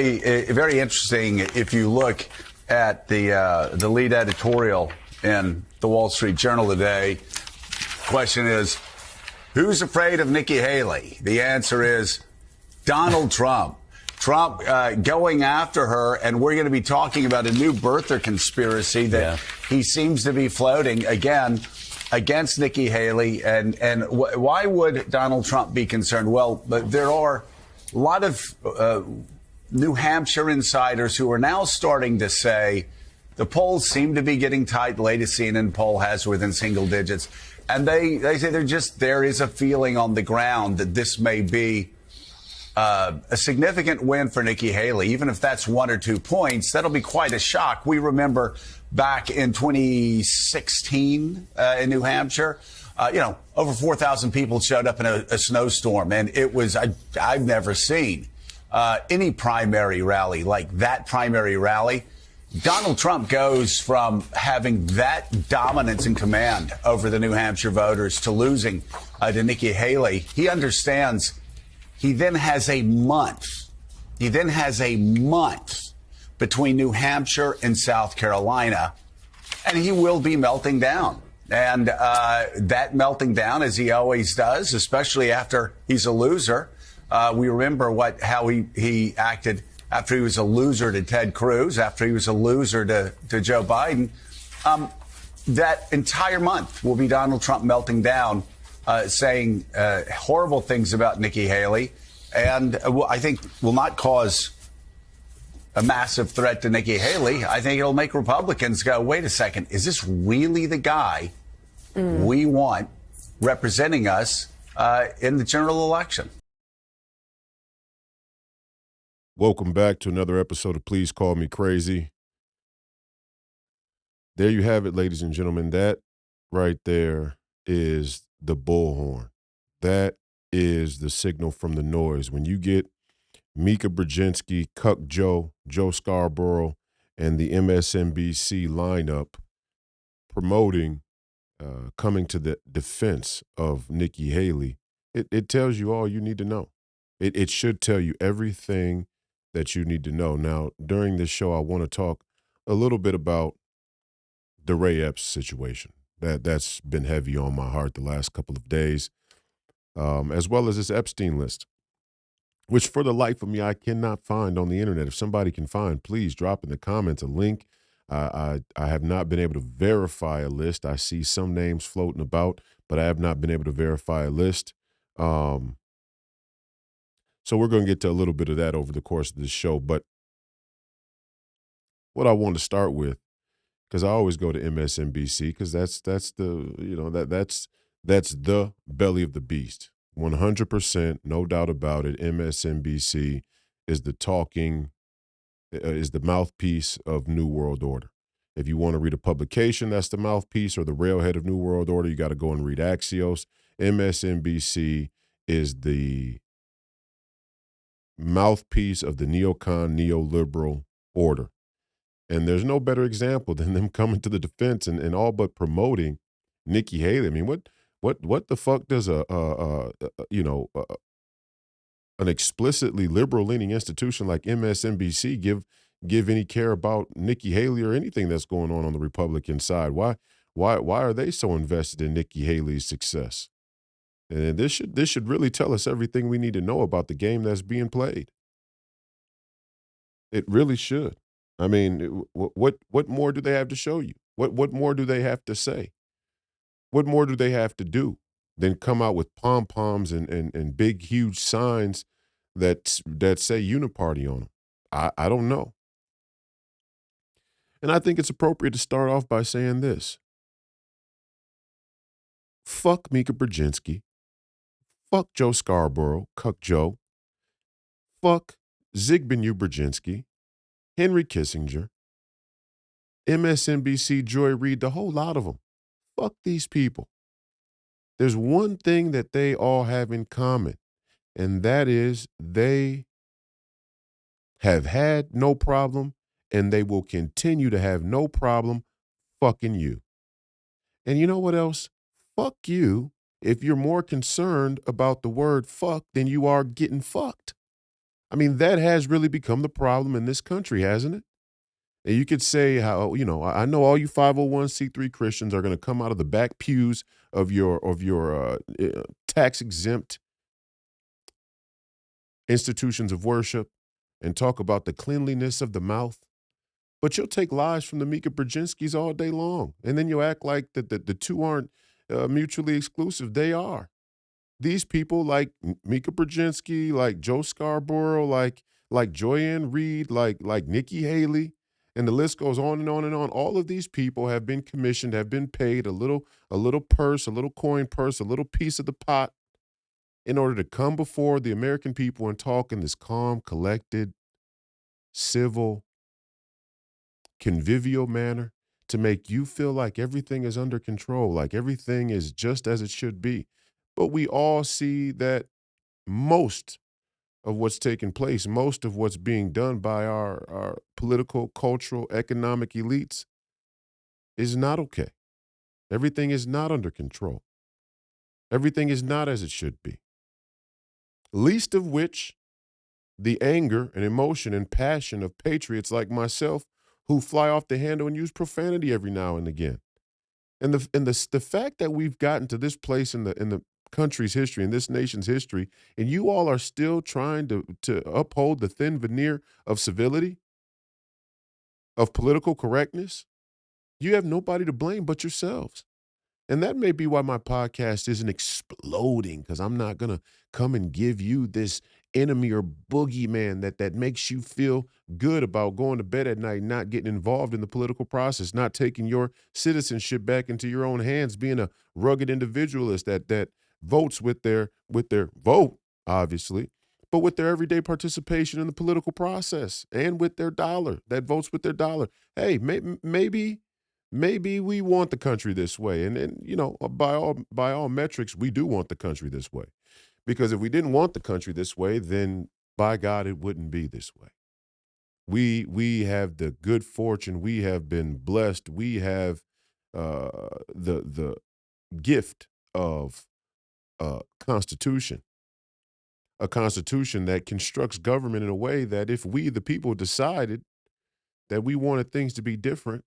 Very interesting if you look at the lead editorial in the Wall Street Journal today. Question is, who's afraid of Nikki Haley? The answer is Donald Trump. Trump going after her, and we're going to be talking about a new birther conspiracy that he seems to be floating again against Nikki Haley. And why would Donald Trump be concerned? Well, there are a lot of New Hampshire insiders who are now starting to say the polls seem to be getting tight. The latest CNN poll has within single digits. And they say there is a feeling on the ground that this may be a significant win for Nikki Haley. Even if that's 1 or 2 points, that'll be quite a shock. We remember back in 2016 in New Hampshire, over 4,000 people showed up in a snowstorm. And it was, I've never seen any primary rally like that primary rally. Donald Trump goes from having that dominance and command over the New Hampshire voters to losing to Nikki Haley. He understands he then has a month. He then has a month between New Hampshire and South Carolina, and he will be melting down. And that melting down, as he always does, especially after he's a loser. We remember how he acted after he was a loser to Ted Cruz, after he was a loser to Joe Biden. That entire month will be Donald Trump melting down, saying horrible things about Nikki Haley, and I think will not cause a massive threat to Nikki Haley. I think it'll make Republicans go, wait a second, is this really the guy we want representing us in the general election? Welcome back to another episode of Please Call Me Crazy. There you have it, ladies and gentlemen. That right there is the bullhorn. That is the signal from the noise. When you get Mika Brzezinski, Cuck Joe Scarborough, and the MSNBC lineup promoting, coming to the defense of Nikki Haley, it tells you all you need to know. It should tell you everything that you need to know. Now, during this show, I want to talk a little bit about the Epps situation. That's been heavy on my heart the last couple of days, as well as this Epstein list, which for the life of me, I cannot find on the internet. If somebody can find, please drop in the comments a link. I have not been able to verify a list. I see some names floating about, but I have not been able to verify a list. So we're going to get to a little bit of that over the course of this show. But what I want to start with, because I always go to MSNBC, because that's the belly of the beast. 100%, no doubt about it. MSNBC is the mouthpiece of New World Order. If you want to read a publication that's the mouthpiece or the railhead of New World Order, you got to go and read Axios. MSNBC is the mouthpiece of the neocon, neoliberal order. And there's no better example than them coming to the defense and all but promoting Nikki Haley. I mean, what the fuck does an explicitly liberal-leaning institution like MSNBC give any care about Nikki Haley or anything that's going on the Republican side? Why are they so invested in Nikki Haley's success? And this should really tell us everything we need to know about the game that's being played. It really should. I mean, what more do they have to show you? What more do they have to say? What more do they have to do than come out with pom-poms and big, huge signs that say Uniparty on them? I don't know. And I think it's appropriate to start off by saying this. Fuck Mika Brzezinski. Fuck Joe Scarborough, Cuck Joe. Fuck Zbigniew Brzezinski, Henry Kissinger, MSNBC, Joy Reid, the whole lot of them. Fuck these people. There's one thing that they all have in common, and that is they have had no problem, and they will continue to have no problem fucking you. And you know what else? Fuck you if you're more concerned about the word fuck than you are getting fucked. I mean, that has really become the problem in this country, hasn't it? And you could say how, I know all you 501c3 Christians are going to come out of the back pews of your tax exempt institutions of worship and talk about the cleanliness of the mouth. But you'll take lies from the Mika Brzezinskis all day long. And then you'll act like the two aren't mutually exclusive. They are. These people like Mika Brzezinski, like Joe Scarborough, like Joyanne Reed, like Nikki Haley, and the list goes on and on and on. All of these people have been commissioned, have been paid a little purse, a little coin purse, a little piece of the pot in order to come before the American people and talk in this calm, collected, civil, convivial manner to make you feel like everything is under control, like everything is just as it should be. But we all see that most of what's taking place, most of what's being done by our political, cultural, economic elites is not okay. Everything is not under control. Everything is not as it should be. Least of which the anger and emotion and passion of patriots like myself who fly off the handle and use profanity every now and again. And the fact that we've gotten to this place in the country's history, in this nation's history, and you all are still trying to uphold the thin veneer of civility, of political correctness, you have nobody to blame but yourselves. And that may be why my podcast isn't exploding, because I'm not going to come and give you this enemy or boogeyman that makes you feel good about going to bed at night, not getting involved in the political process, not taking your citizenship back into your own hands, being a rugged individualist that votes with their vote, obviously, but with their everyday participation in the political process and with their dollar, that votes with their dollar. Hey, maybe we want the country this way. And by all metrics, we do want the country this way. Because if we didn't want the country this way, then by God, it wouldn't be this way. We have the good fortune. We have been blessed. We have the gift of constitution, a constitution that constructs government in a way that if we, the people, decided that we wanted things to be different,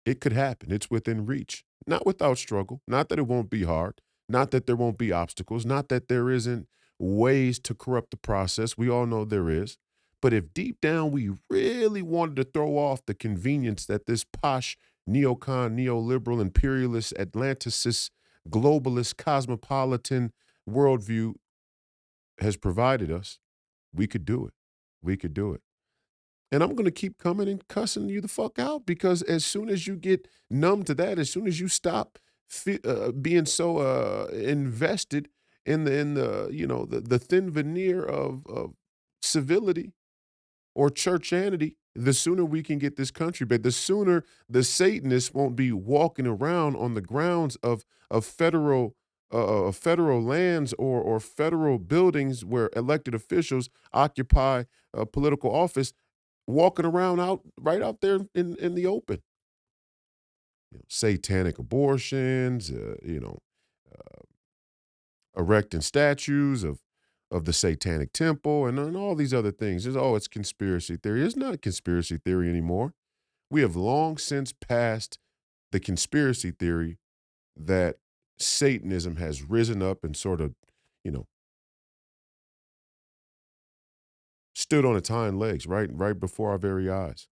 it could happen. It's within reach. Not without struggle. Not that it won't be hard. Not that there won't be obstacles. Not that there isn't ways to corrupt the process. We all know there is. But if deep down we really wanted to throw off the convenience that this posh, neocon, neoliberal, imperialist, Atlanticist, globalist, cosmopolitan worldview has provided us, we could do it. We could do it. And I'm going to keep coming and cussing you the fuck out, because as soon as you get numb to that, as soon as you stop being so invested in the thin veneer of civility or churchianity, the sooner we can get this country back. The sooner the Satanists won't be walking around on the grounds of federal lands or federal buildings where elected officials occupy political office, walking around right out there in the open. Satanic abortions, erecting statues of the Satanic Temple and all these other things. It's conspiracy theory. It's not conspiracy theory anymore. We have long since passed the conspiracy theory that Satanism has risen up and sort of, stood on its hind legs right before our very eyes.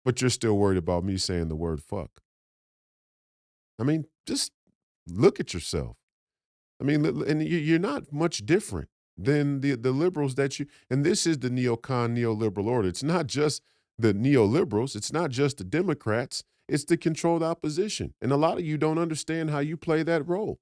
But you're still worried about me saying the word fuck. I mean, just look at yourself. I mean, and you're not much different than the liberals and this is the neocon, neoliberal order. It's not just the neoliberals. It's not just the Democrats. It's the controlled opposition. And a lot of you don't understand how you play that role.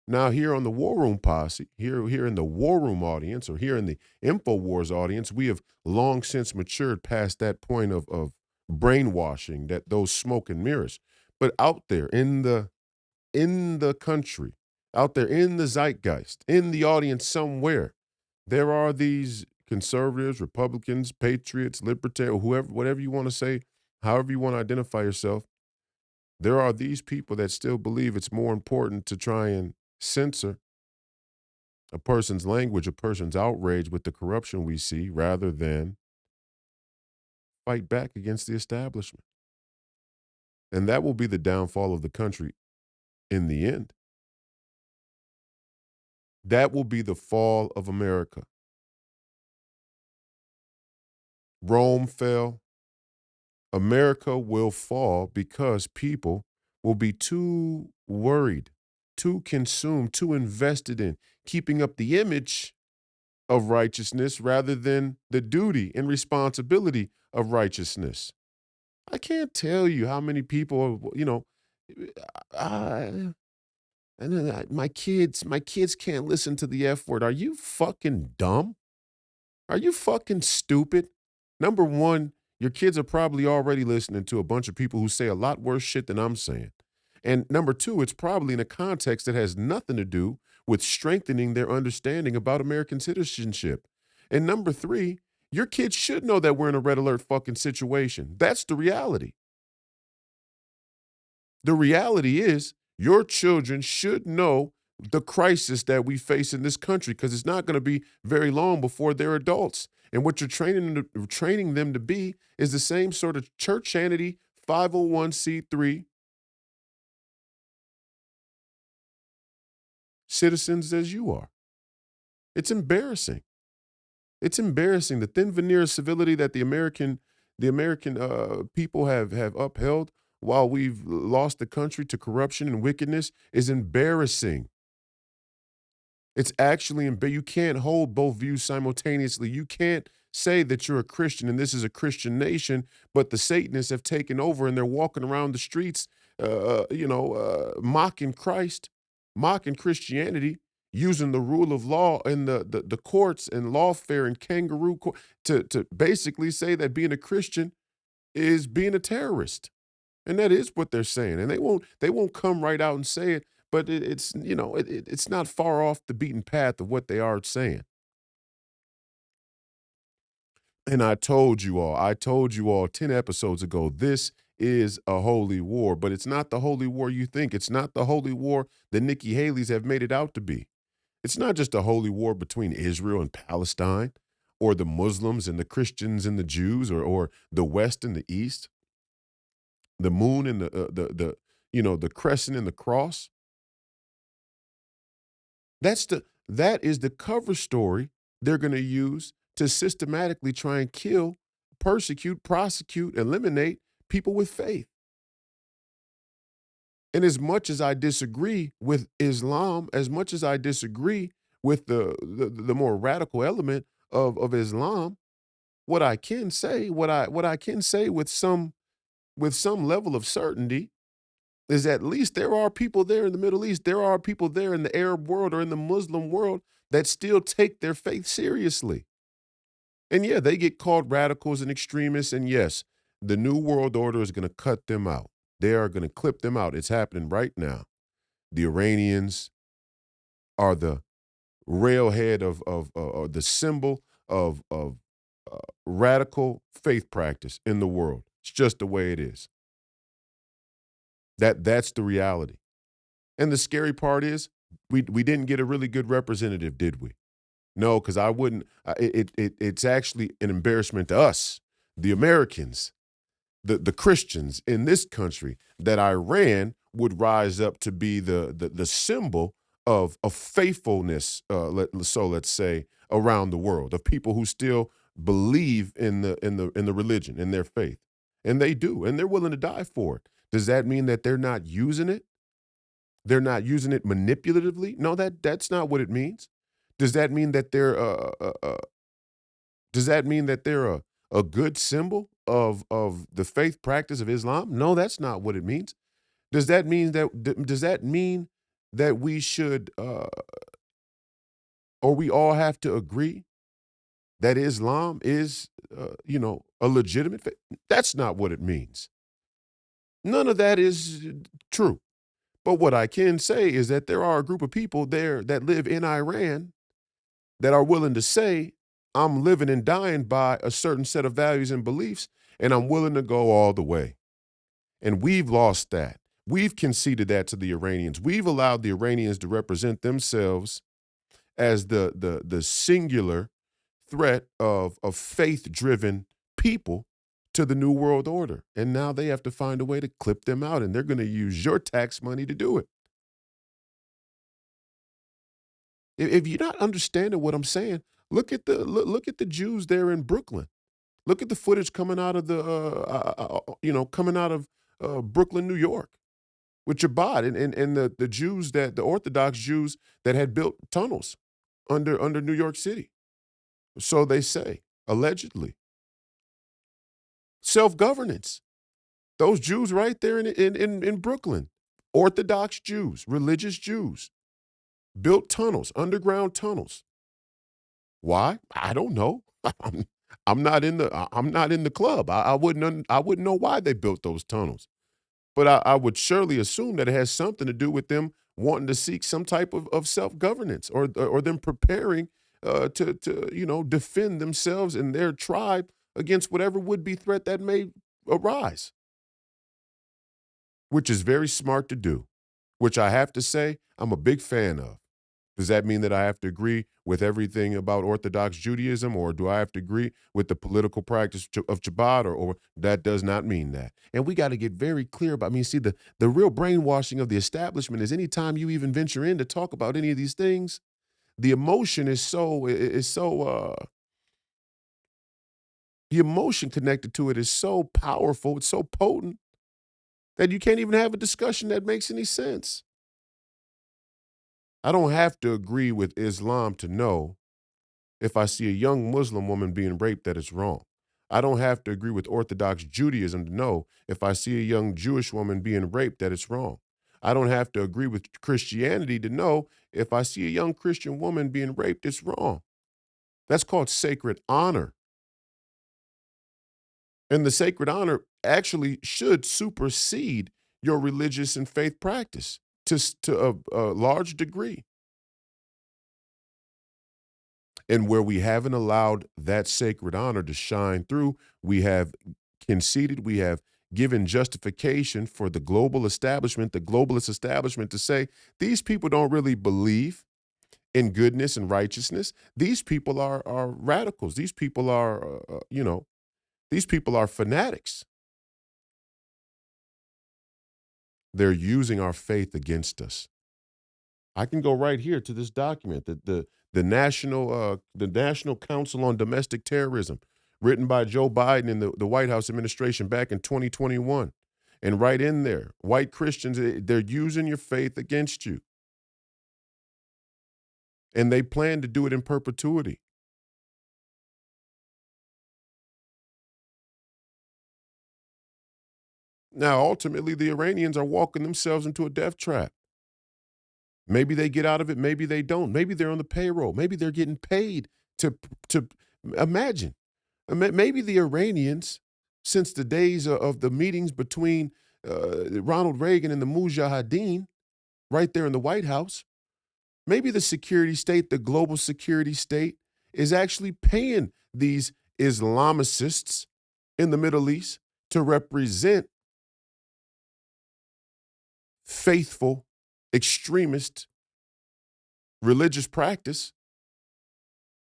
Now, here on the War Room Posse, here in the War Room audience, or here in the InfoWars audience, we have long since matured past that point of brainwashing, that those smoke and mirrors. But out there in the country, out there in the zeitgeist, in the audience somewhere, there are these conservatives, Republicans, patriots, libertarians, whoever, whatever you want to say, however you want to identify yourself. There are these people that still believe it's more important to try and censor a person's language, a person's outrage with the corruption we see, rather than fight back against the establishment. And that will be the downfall of the country in the end. That will be the fall of America. Rome fell. America will fall because people will be too worried, too consumed, too invested in keeping up the image of righteousness rather than the duty and responsibility of righteousness. I can't tell you how many people, I, and then my kids can't listen to the F word. Are you fucking dumb? Are you fucking stupid? Number one, your kids are probably already listening to a bunch of people who say a lot worse shit than I'm saying. And number two, it's probably in a context that has nothing to do with strengthening their understanding about American citizenship. And number three, your kids should know that we're in a red alert fucking situation. That's the reality. The reality is your children should know the crisis that we face in this country, because it's not going to be very long before they're adults. And what you're training them to be is the same sort of churchanity 501c3 citizens as you are. It's embarrassing. It's embarrassing. The thin veneer of civility that the American people have upheld while we've lost the country to corruption and wickedness is embarrassing. It's actually you can't hold both views simultaneously. You can't say that you're a Christian and this is a Christian nation, but the Satanists have taken over and they're walking around the streets, mocking Christ, mocking Christianity, using the rule of law in the courts and lawfare and kangaroo court to basically say that being a Christian is being a terrorist. And that is what they're saying. And they won't come right out and say it, but it's not far off the beaten path of what they are saying. And I told you all 10 episodes ago, this is a holy war, but it's not the holy war you think. It's not the holy war that Nikki Haley's have made it out to be. It's not just a holy war between Israel and Palestine, or the Muslims and the Christians and the Jews, or the West and the East, the moon and the crescent and the cross. That is the cover story they're going to use to systematically try and kill, persecute, prosecute, eliminate people with faith. And as much as I disagree with Islam, as much as I disagree with the more radical element of Islam, what I can say with some level of certainty is at least there are people there in the Middle East, there are people there in the Arab world or in the Muslim world that still take their faith seriously. And yeah, they get called radicals and extremists, and yes, the New World Order is going to cut them out. They are going to clip them out. It's happening right now. The Iranians are the railhead of the symbol of radical faith practice in the world. It's just the way it is. That's the reality. And the scary part is we didn't get a really good representative, did we? No, because I wouldn't. It's actually an embarrassment to us, the Americans, the Christians in this country, that Iran would rise up to be the symbol of faithfulness. Let's say around the world, of people who still believe in the religion, in their faith, and they do, and they're willing to die for it. Does that mean that they're not using it? They're not using it manipulatively? No, that's not what it means. Does that mean that they're a good symbol of the faith practice of Islam? No, that's not what it means. Does that mean that we should or we all have to agree that Islam is a legitimate faith? That's not what it means. None of that is true. But what I can say is that there are a group of people there that live in Iran that are willing to say, I'm living and dying by a certain set of values and beliefs, and I'm willing to go all the way. And we've lost that. We've conceded that to the Iranians. We've allowed the Iranians to represent themselves as the singular threat of faith-driven people to the New World Order. And now they have to find a way to clip them out, and they're going to use your tax money to do it. If you're not understanding what I'm saying, look at the Jews there in Brooklyn. Look at the footage coming out of coming out of Brooklyn, New York, with Chabad and the Jews the Orthodox Jews that had built tunnels under New York City. So they say, allegedly. Self-governance. Those Jews right there in Brooklyn, Orthodox Jews, religious Jews, built tunnels, underground tunnels. Why? I don't know. I'm not in the club. I wouldn't know why they built those tunnels. But I would surely assume that it has something to do with them wanting to seek some type of self-governance or them preparing to defend themselves and their tribe against whatever would-be threat that may arise, which is very smart to do, which I have to say I'm a big fan of. Does that mean that I have to agree with everything about Orthodox Judaism, or do I have to agree with the political practice of Chabad, or that does not mean that? And we got to get very clear about, see, the real brainwashing of the establishment is anytime you even venture in to talk about any of these things, the emotion the emotion connected to it is so powerful, it's so potent that you can't even have a discussion that makes any sense. I don't have to agree with Islam to know if I see a young Muslim woman being raped that it's wrong. I don't have to agree with Orthodox Judaism to know if I see a young Jewish woman being raped that it's wrong. I don't have to agree with Christianity to know if I see a young Christian woman being raped, it's wrong. That's called sacred honor. And the sacred honor actually should supersede your religious and faith practice to a large degree. And where we haven't allowed that sacred honor to shine through, we have conceded, we have given justification for the global establishment, the globalist establishment, to say these people don't really believe in goodness and righteousness. These people are radicals. These people are, these people are fanatics. They're using our faith against us. I can go right here to this document, the National Council on Domestic Terrorism, written by Joe Biden in the White House administration back in 2021. And right in there, white Christians, they're using your faith against you. And they plan to do it in perpetuity. Now, ultimately, the Iranians are walking themselves into a death trap. Maybe they get out of it, maybe they don't. Maybe they're on the payroll. Maybe they're getting paid to imagine. Maybe the Iranians, since the days of the meetings between Ronald Reagan and the Mujahideen, right there in the White House, maybe the security state, the global security state, is actually paying these Islamicists in the Middle East to represent faithful, extremist religious practice,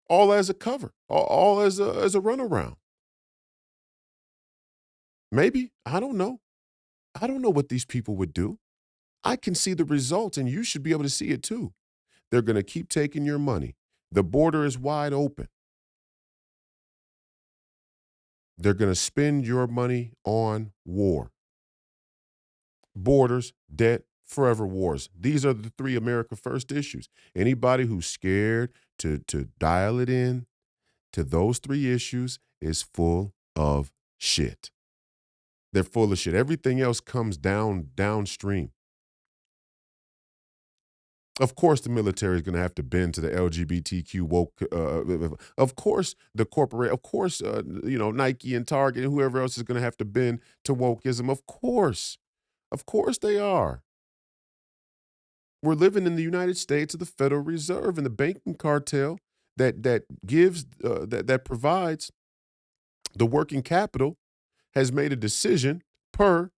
all as a cover, all as a runaround. Maybe, I don't know. I don't know what these people would do. I can see the results, and you should be able to see it too. They're going to keep taking your money. The border is wide open. They're going to spend your money on war. Borders, debt, forever wars. These are the three America First issues. Anybody who's scared to dial it in to those three issues is full of shit. They're full of shit. Everything else comes downstream. Of course, the military is going to have to bend to the LGBTQ woke. Of course, the corporate. Of course, Nike and Target and whoever else is going to have to bend to wokeism. Of course, they are. We're living in the United States of the Federal Reserve and the banking cartel that gives that provides the working capital has made a decision per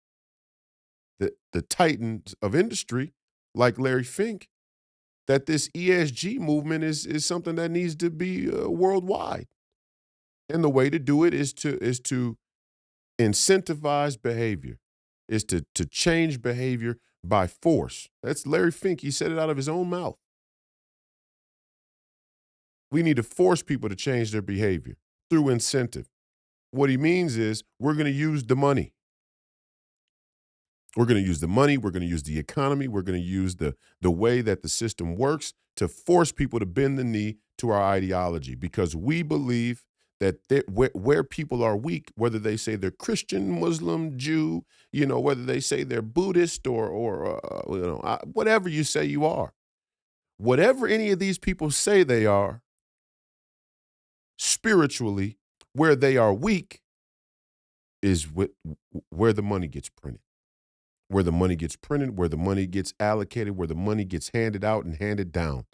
the titans of industry like Larry Fink that this ESG movement is something that needs to be worldwide. And the way to do it is to incentivize behavior, is to change behavior by force. That's Larry Fink. He said it out of his own mouth. We need to force people to change their behavior through incentive. What he means is we're going to use the money. We're going to use the money. We're going to use the economy. We're going to use the way that the system works to force people to bend the knee to our ideology, because we believe that where people are weak, whether they say they're Christian, Muslim, Jew, whether they say they're Buddhist or whatever you say you are, whatever any of these people say they are, spiritually, where they are weak is where the money gets printed. Where the money gets printed, where the money gets allocated, where the money gets handed out and handed down.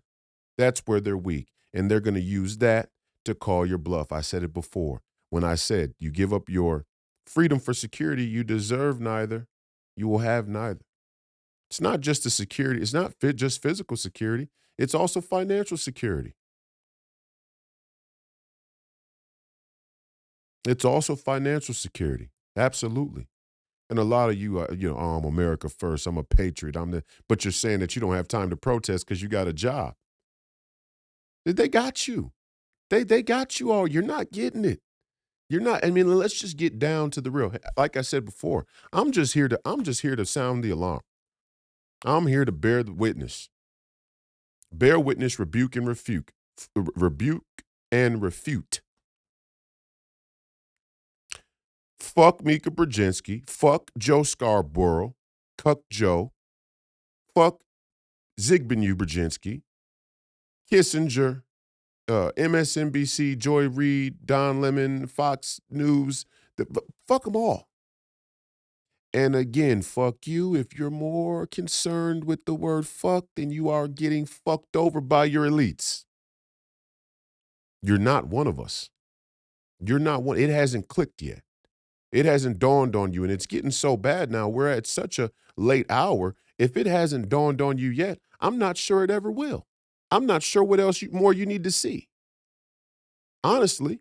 That's where they're weak. And they're going to use that to call your bluff. I said it before when I said you give up your freedom for security, you deserve neither. You will have neither. It's not just the security. It's not just physical security. It's also financial security. It's also financial security. Absolutely. And a lot of you, oh, I'm America first. I'm a patriot. But you're saying that you don't have time to protest because you got a job. They got you. They got you all. You're not getting it. You're not. I mean, let's just get down to the real. Like I said before, I'm just here to sound the alarm. I'm here to bear the witness. Bear witness, rebuke and refute. Rebuke and refute. Fuck Mika Brzezinski. Fuck Joe Scarborough. Cuck Joe. Fuck Zbigniew Brzezinski. Kissinger. MSNBC, Joy Reid, Don Lemon, Fox News. Fuck them all. And again, fuck you. If you're more concerned with the word fuck, then you are getting fucked over by your elites. You're not one of us. You're not one. It hasn't clicked yet. It hasn't dawned on you, and it's getting so bad now. We're at such a late hour. If it hasn't dawned on you yet, I'm not sure it ever will. I'm not sure what else more you need to see. Honestly,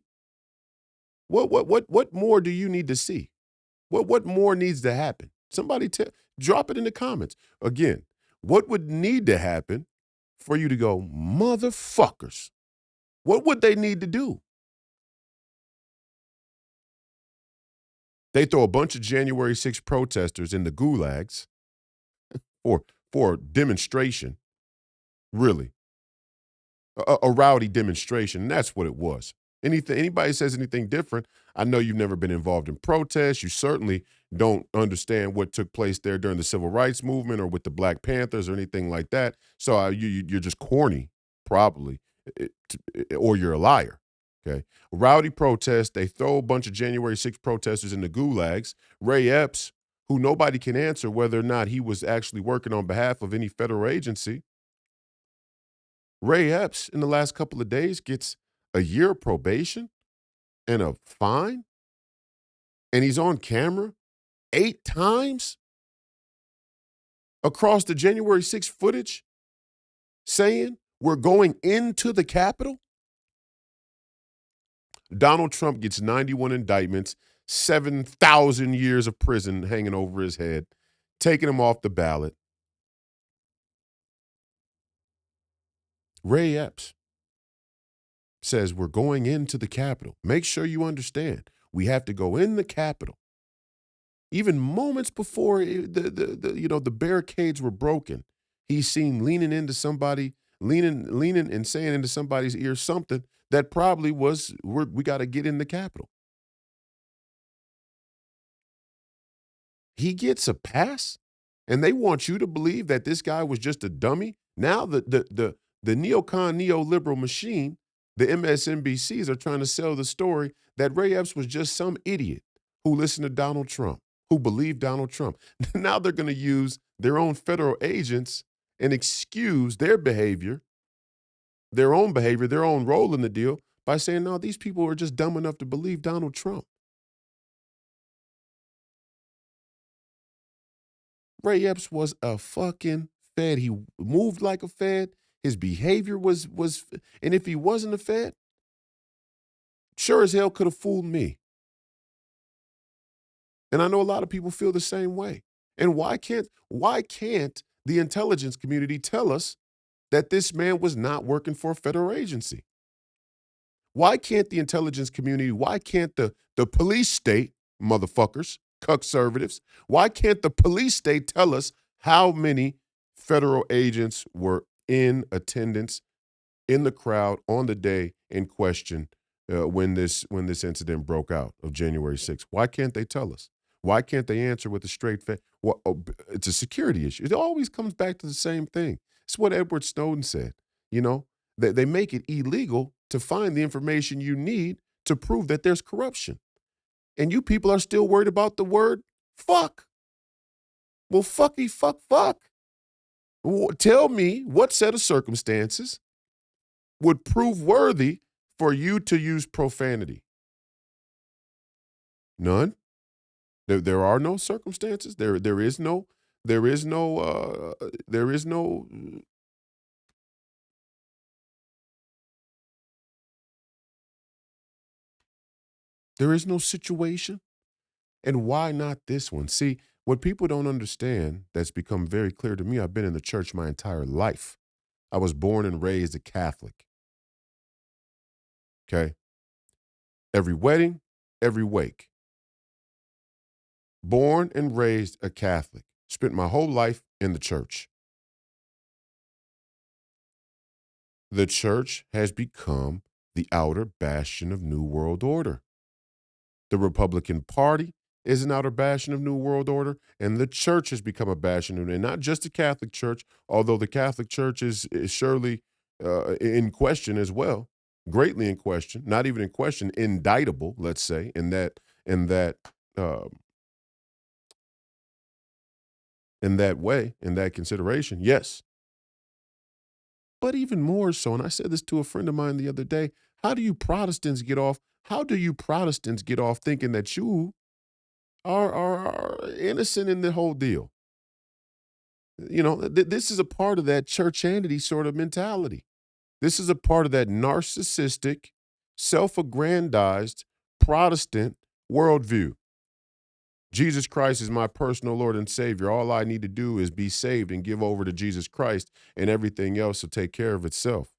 what more do you need to see? What more needs to happen? Somebody drop it in the comments. Again, what would need to happen for you to go, motherfuckers? What would they need to do? They throw a bunch of January 6th protesters in the gulags for demonstration, really. A rowdy demonstration, and that's what it was. Anybody says anything different, I know you've never been involved in protests. You certainly don't understand what took place there during the civil rights movement or with the Black Panthers or anything like that. So you're just corny, probably, or you're a liar. Okay, rowdy protest. They throw a bunch of January 6th protesters in the gulags. Ray Epps, who nobody can answer whether or not he was actually working on behalf of any federal agency. Ray Epps, in the last couple of days, gets a year of probation and a fine, and he's on camera 8 times across the January 6th footage saying we're going into the Capitol. Donald Trump gets 91 indictments, 7,000 years of prison hanging over his head, taking him off the ballot. Ray Epps says we're going into the Capitol. Make sure you understand. We have to go in the Capitol. Even moments before the barricades were broken, he's seen leaning and saying into somebody's ear something that probably was, we got to get in the Capitol. He gets a pass, and they want you to believe that this guy was just a dummy. Now the neocon, neoliberal machine, the MSNBCs are trying to sell the story that Ray Epps was just some idiot who listened to Donald Trump, who believed Donald Trump. Now they're going to use their own federal agents and excuse their behavior, their own role in the deal by saying, no, these people are just dumb enough to believe Donald Trump. Ray Epps was a fucking Fed. He moved like a Fed. His behavior was, and if he wasn't a Fed, sure as hell could have fooled me. And I know a lot of people feel the same way. And why can't the intelligence community tell us that this man was not working for a federal agency? Why can't the intelligence community, why can't the police state, motherfuckers, conservatives, why can't the police state tell us how many federal agents were in attendance in the crowd on the day in question when this incident broke out of January 6th? Why can't they tell us? Why can't they answer with a straight face? Well, it's a security issue. It always comes back to the same thing. It's what Edward Snowden said. You know, they make it illegal to find the information you need to prove that there's corruption. And you people are still worried about the word fuck. Well, fucky, fuck. Tell me what set of circumstances would prove worthy for you to use profanity? None. There are no circumstances. There is no situation. And why not this one? See, what people don't understand that's become very clear to me, I've been in the church my entire life. I was born and raised a Catholic. Okay? Every wedding, every wake. Born and raised a Catholic. Spent my whole life in the church. The church has become the outer bastion of New World Order. The Republican Party is an outer bastion of New World Order, and the church has become a bastion of, and not just the Catholic Church, although the Catholic Church is surely in question as well, greatly in question, not even in question, indictable, let's say, in that way, in that consideration, yes. But even more so, and I said this to a friend of mine the other day, how do you Protestants get off thinking that you are innocent in the whole deal? You know, this is a part of that churchanity sort of mentality. This is a part of that narcissistic, self-aggrandized Protestant worldview. Jesus Christ is my personal Lord and Savior. All I need to do is be saved and give over to Jesus Christ, and everything else will take care of itself.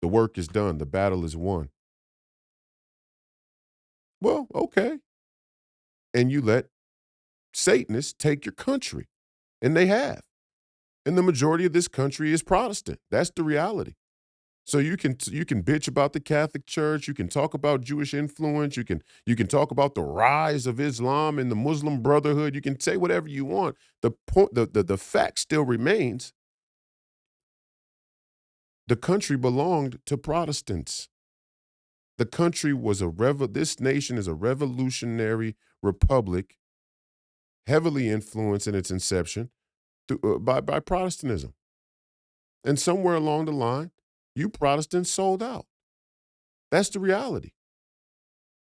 The work is done. The battle is won. Well, okay. And you let Satanists take your country, and they have. And the majority of this country is Protestant. That's the reality. So you can bitch about the Catholic Church. You can talk about Jewish influence. You can talk about the rise of Islam and the Muslim Brotherhood. You can say whatever you want. The fact still remains. The country belonged to Protestants. The country was this nation is a revolutionary republic, heavily influenced in its inception by Protestantism. And somewhere along the line, you Protestants sold out. That's the reality.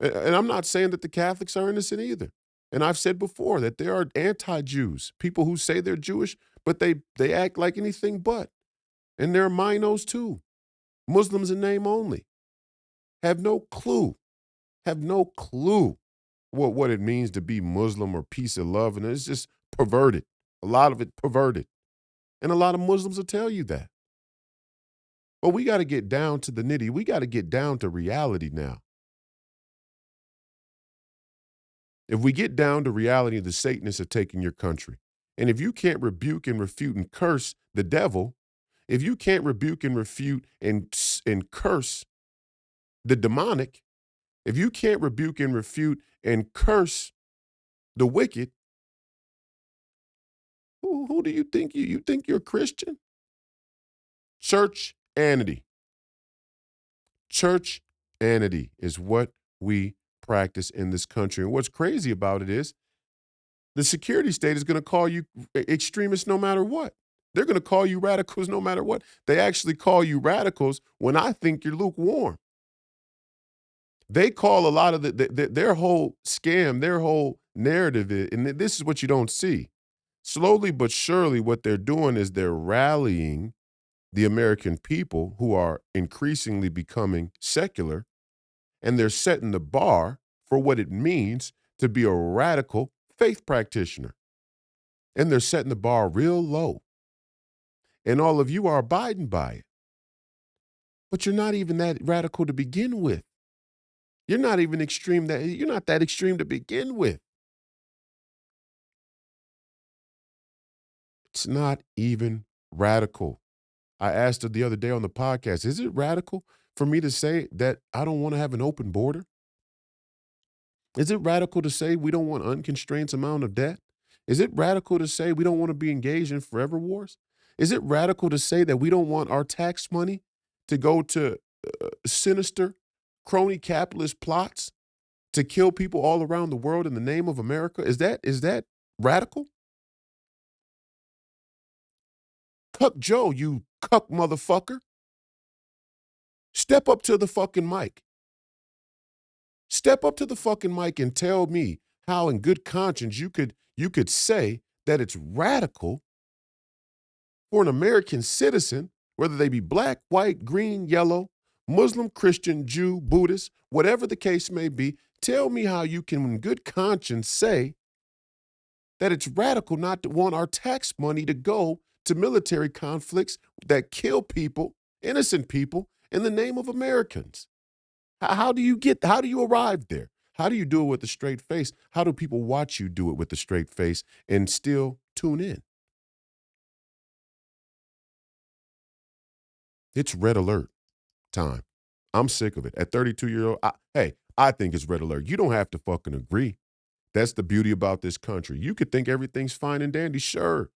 And I'm not saying that the Catholics are innocent either. And I've said before that there are anti-Jews, people who say they're Jewish, but they act like anything but. And there are minos too. Muslims in name only. Have no clue what it means to be Muslim or peace and love. And it's just perverted. A lot of it perverted. And a lot of Muslims will tell you that. But we got to get down to the nitty. We got to get down to reality now. If we get down to reality, the Satanists are taking your country. And if you can't rebuke and refute and curse the devil, if you can't rebuke and refute and curse the demonic, if you can't rebuke and refute and curse the wicked, who do you think you think you're a Christian? Church-anity. Church-anity is what we practice in this country. And what's crazy about it is the security state is going to call you extremists no matter what. They're going to call you radicals no matter what. They actually call you radicals when I think you're lukewarm. They call a lot of their whole scam, their whole narrative, and this is what you don't see. Slowly but surely, what they're doing is they're rallying the American people who are increasingly becoming secular, and they're setting the bar for what it means to be a radical faith practitioner. And they're setting the bar real low. And all of you are abiding by it. But you're not even that radical to begin with. You're not even extreme you're not that extreme to begin with. It's not even radical. I asked her the other day on the podcast, is it radical for me to say that I don't want to have an open border? Is it radical to say we don't want unconstrained amount of debt? Is it radical to say we don't want to be engaged in forever wars? Is it radical to say that we don't want our tax money to go to sinister crony capitalist plots to kill people all around the world in the name of America? Is that radical? Cuck Joe, you cuck motherfucker. Step up to the fucking mic. Step up to the fucking mic and tell me how in good conscience you could say that it's radical for an American citizen, whether they be black, white, green, yellow, Muslim, Christian, Jew, Buddhist, whatever the case may be. Tell me how you can in good conscience say that it's radical not to want our tax money to go to military conflicts that kill people, innocent people, in the name of Americans. How do you arrive there? How do you do it with a straight face? How do people watch you do it with a straight face and still tune in? It's red alert time. I'm sick of it. At 32-year-old, I think it's red alert. You don't have to fucking agree. That's the beauty about this country. You could think everything's fine and dandy. Sure.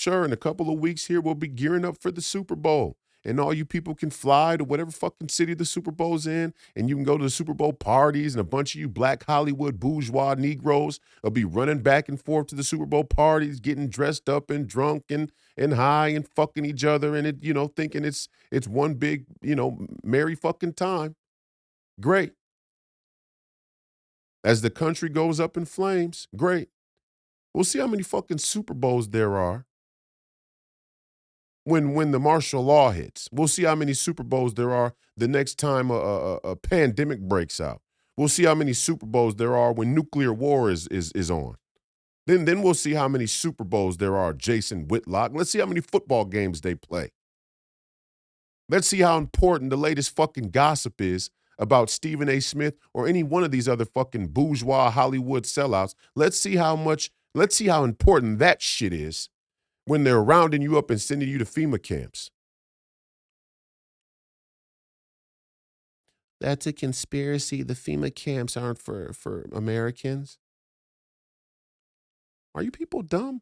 In a couple of weeks here, we'll be gearing up for the Super Bowl. And all you people can fly to whatever fucking city the Super Bowl's in, and you can go to the Super Bowl parties, and a bunch of you black Hollywood bourgeois Negroes will be running back and forth to the Super Bowl parties, getting dressed up and drunk and high and fucking each other, and thinking it's one big, merry fucking time. Great. As the country goes up in flames, great. We'll see how many fucking Super Bowls there are when the martial law hits. We'll see how many Super Bowls there are the next time a pandemic breaks out. We'll see how many Super Bowls there are when nuclear war is on. Then we'll see how many Super Bowls there are, Jason Whitlock. Let's see how many football games they play. Let's see how important the latest fucking gossip is about Stephen A. Smith or any one of these other fucking bourgeois Hollywood sellouts. Let's see how important that shit is when they're rounding you up and sending you to FEMA camps. That's a conspiracy. The FEMA camps aren't for Americans. Are you people dumb?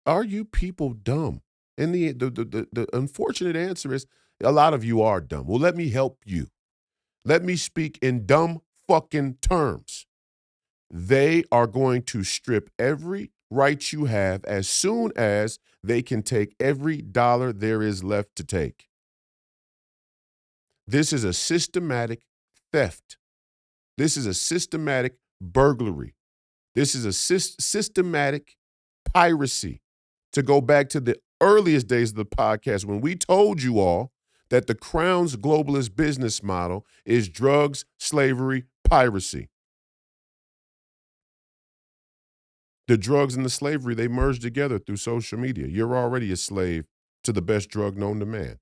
Are you people dumb? And the unfortunate answer is a lot of you are dumb. Well, let me help you. Let me speak in dumb fucking terms. They are going to strip every right you have as soon as they can take every dollar there is left to take. This is a systematic theft. This is a systematic burglary. This is a systematic piracy. To go back to the earliest days of the podcast when we told you all that the Crown's globalist business model is drugs, slavery, piracy. The drugs and the slavery, they merge together through social media. You're already a slave to the best drug known to man.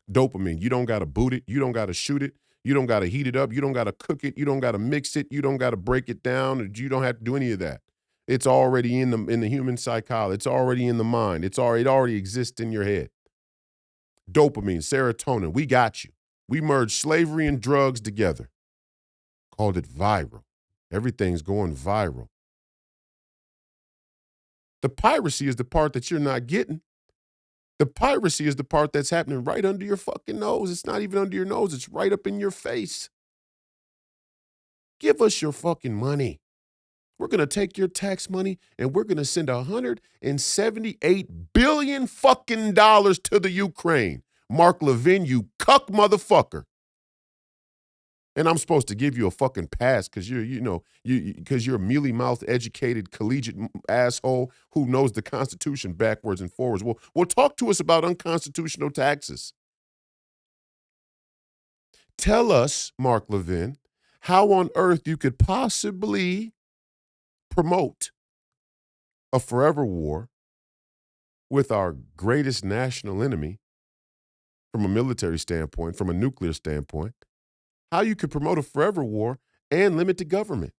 Dopamine. You don't got to boot it. You don't got to shoot it. You don't got to heat it up. You don't got to cook it. You don't got to mix it. You don't got to break it down. You don't have to do any of that. It's already in the human psychology. It's already in the mind. It already exists in your head. Dopamine, serotonin. We got you. We merged slavery and drugs together. Called it viral. Everything's going viral. The piracy is the part that you're not getting. The piracy is the part that's happening right under your fucking nose. It's not even under your nose. It's right up in your face. Give us your fucking money. We're going to take your tax money and we're going to send $178 billion fucking dollars to the Ukraine. Mark Levin, you cuck motherfucker. And I'm supposed to give you a fucking pass because because you're a mealy-mouthed, educated, collegiate asshole who knows the Constitution backwards and forwards. Well, talk to us about unconstitutional taxes. Tell us, Mark Levin, how on earth you could possibly promote a forever war with our greatest national enemy from a military standpoint, from a nuclear standpoint, how you could promote a forever war and limit the government.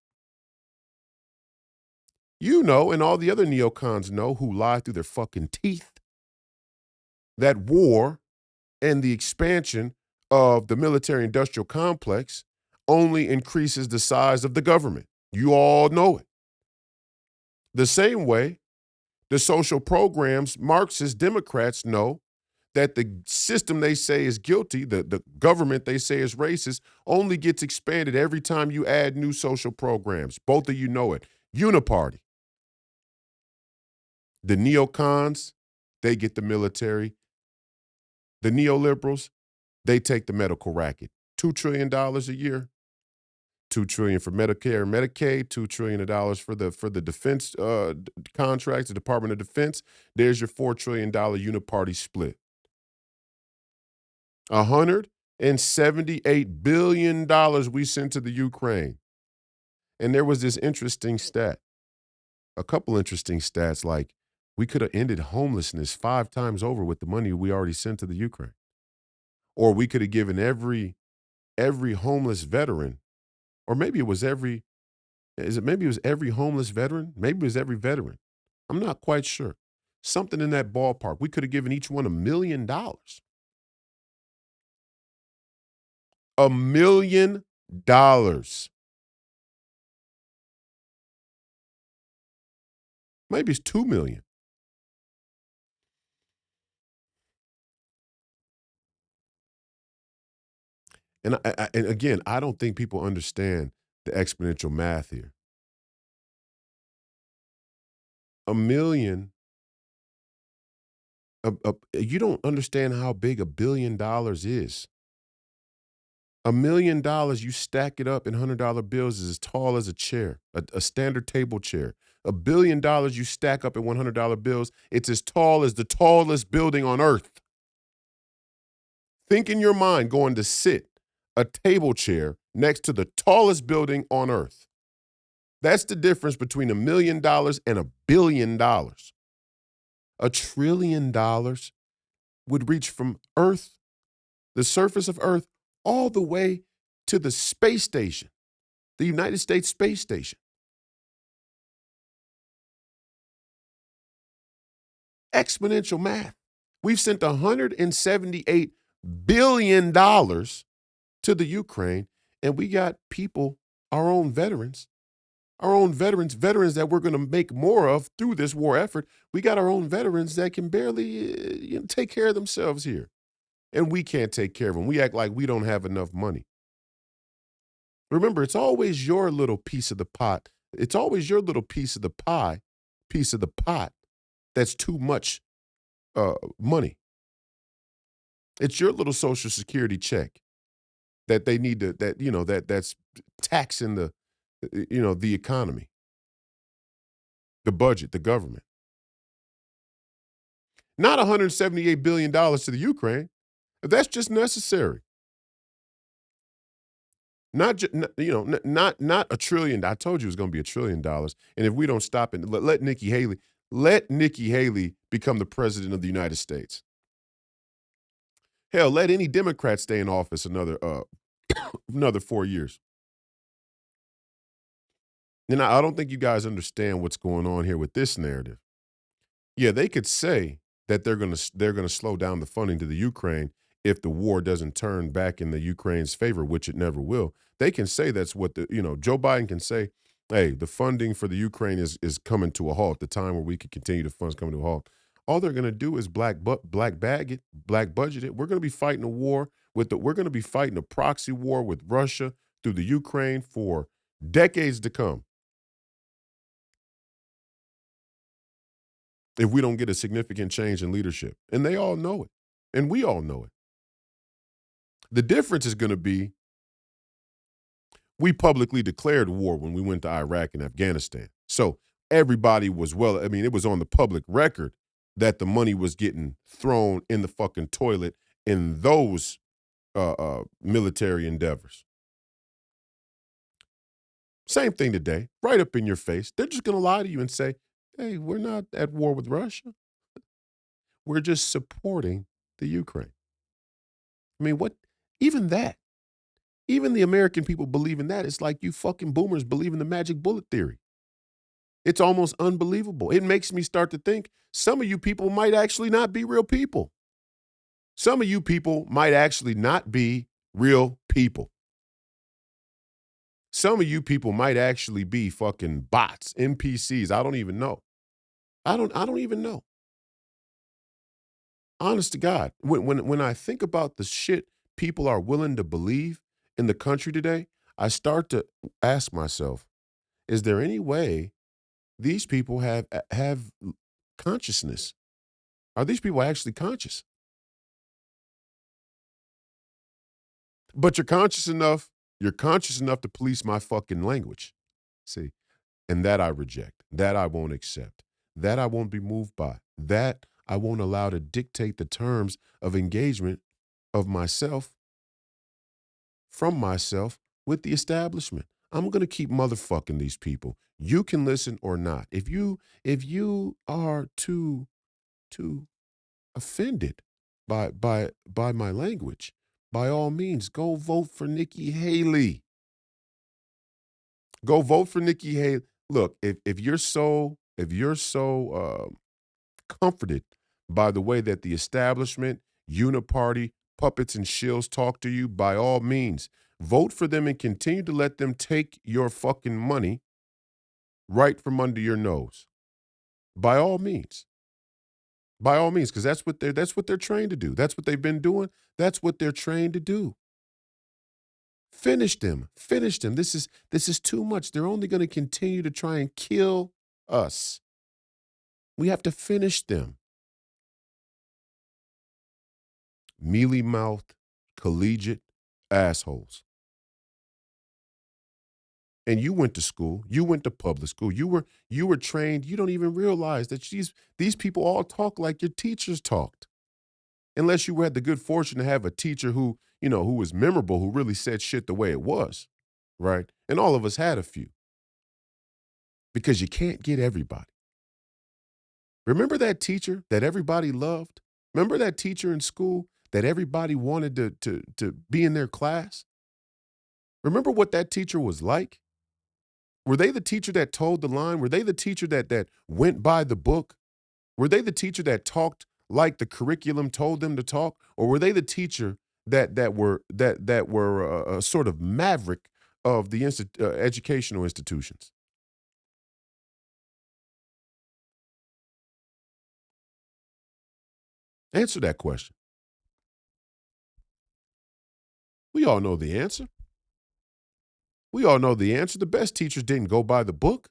You know, and all the other neocons know who lie through their fucking teeth, that war and the expansion of the military-industrial complex only increases the size of the government. You all know it. The same way the social programs, Marxist Democrats know that the system they say is guilty, the government they say is racist, only gets expanded every time you add new social programs. Both of you know it. Uniparty. The neocons, they get the military. The neoliberals, they take the medical racket. $2 trillion a year. $2 trillion for Medicare and Medicaid, $2 trillion for the defense contracts, the Department of Defense. There's your $4 trillion uniparty split. $178 billion we sent to the Ukraine. And there was this interesting stat, a couple interesting stats, like we could have ended homelessness 5 times over with the money we already sent to the Ukraine. Or we could have given every homeless veteran, or maybe it was every homeless veteran? Maybe it was every veteran. I'm not quite sure. Something in that ballpark. We could have given each one $1 million. $1 million. Maybe it's 2 million. And and again, I don't think people understand the exponential math here. 1 million, you don't understand how big $1 billion is. $1 million, you stack it up in $100 bills, is as tall as a chair, a standard table chair. $1 billion you stack up in $100 bills, it's as tall as the tallest building on earth. Think in your mind going to sit a table chair next to the tallest building on earth. That's the difference between $1 million and $1 billion. $1 trillion would reach from Earth, the surface of Earth, all the way to the space station, the United States Space Station. Exponential math. We've sent $178 billion to the Ukraine, and we got people, our own veterans that we're going to make more of through this war effort. We got our own veterans that can barely take care of themselves here. And we can't take care of them. We act like we don't have enough money. Remember, it's always your little piece of the pot. It's always your little piece of the pie, piece of the pot that's too much money. It's your little Social Security check that they need to, that's taxing the economy, the budget, the government. Not $178 billion to the Ukraine. That's just necessary. Not $1 trillion. I told you it was going to be $1 trillion. And if we don't stop it, let Nikki Haley become the president of the United States. Hell, let any Democrat stay in office another 4 years. And I don't think you guys understand what's going on here with this narrative. Yeah, they could say that they're going to slow down the funding to the Ukraine if the war doesn't turn back in the Ukraine's favor, which it never will. They can say that's what Joe Biden can say, hey, the funding for the Ukraine is coming to a halt. The time where we could continue the funds coming to a halt. All they're going to do is black budget it. We're going to be fighting a war we're going to be fighting a proxy war with Russia through the Ukraine for decades to come. If we don't get a significant change in leadership. And they all know it. And we all know it. The difference is going to be We publicly declared war when we went to Iraq and Afghanistan. So everybody was it was on the public record that the money was getting thrown in the fucking toilet in those military endeavors. Same thing today, right up in your face. They're just going to lie to you and say, hey, we're not at war with Russia. We're just supporting the Ukraine. I mean, what? Even that. Even the American people believe in that. It's like you fucking boomers believe in the magic bullet theory. It's almost unbelievable. It makes me start to think some of you people might actually not be real people. Some of you people might actually not be real people. Some of you people might actually be fucking bots, NPCs. I don't even know. I don't even know. Honest to God, when I think about the shit people are willing to believe in the country today, I start to ask myself, is there any way these people have consciousness? Are these people actually conscious? But you're conscious enough to police my fucking language. See, and that I reject. That I won't accept. That I won't be moved by. That I won't allow to dictate the terms of engagement of myself, from myself, with the establishment. I'm going to keep motherfucking these people. You can listen or not. If you are too offended by my language, by all means, go vote for Nikki Haley. Go vote for Nikki Haley. Look, if you're so comforted by the way that the establishment, uniparty, puppets and shills talk to you, by all means, vote for them and continue to let them take your fucking money right from under your nose. By all means. By all means, because that's what they're trained to do. That's what they've been doing. That's what they're trained to do. Finish them. Finish them. This is too much. They're only going to continue to try and kill us. We have to finish them. Mealy-mouthed, collegiate assholes. And you went to school. You went to public school. You were trained. You don't even realize that these people all talk like your teachers talked. Unless you had the good fortune to have a teacher who was memorable, who really said shit the way it was, right? And all of us had a few. Because you can't get everybody. Remember that teacher that everybody loved? Remember that teacher in school that everybody wanted to be in their class? Remember what that teacher was like? Were they the teacher that told the line? Were they the teacher that went by the book? Were they the teacher that talked like the curriculum told them to talk? Or were they the teacher that were a sort of maverick of the educational institutions? Answer that question. We all know the answer. We all know the answer. The best teachers didn't go by the book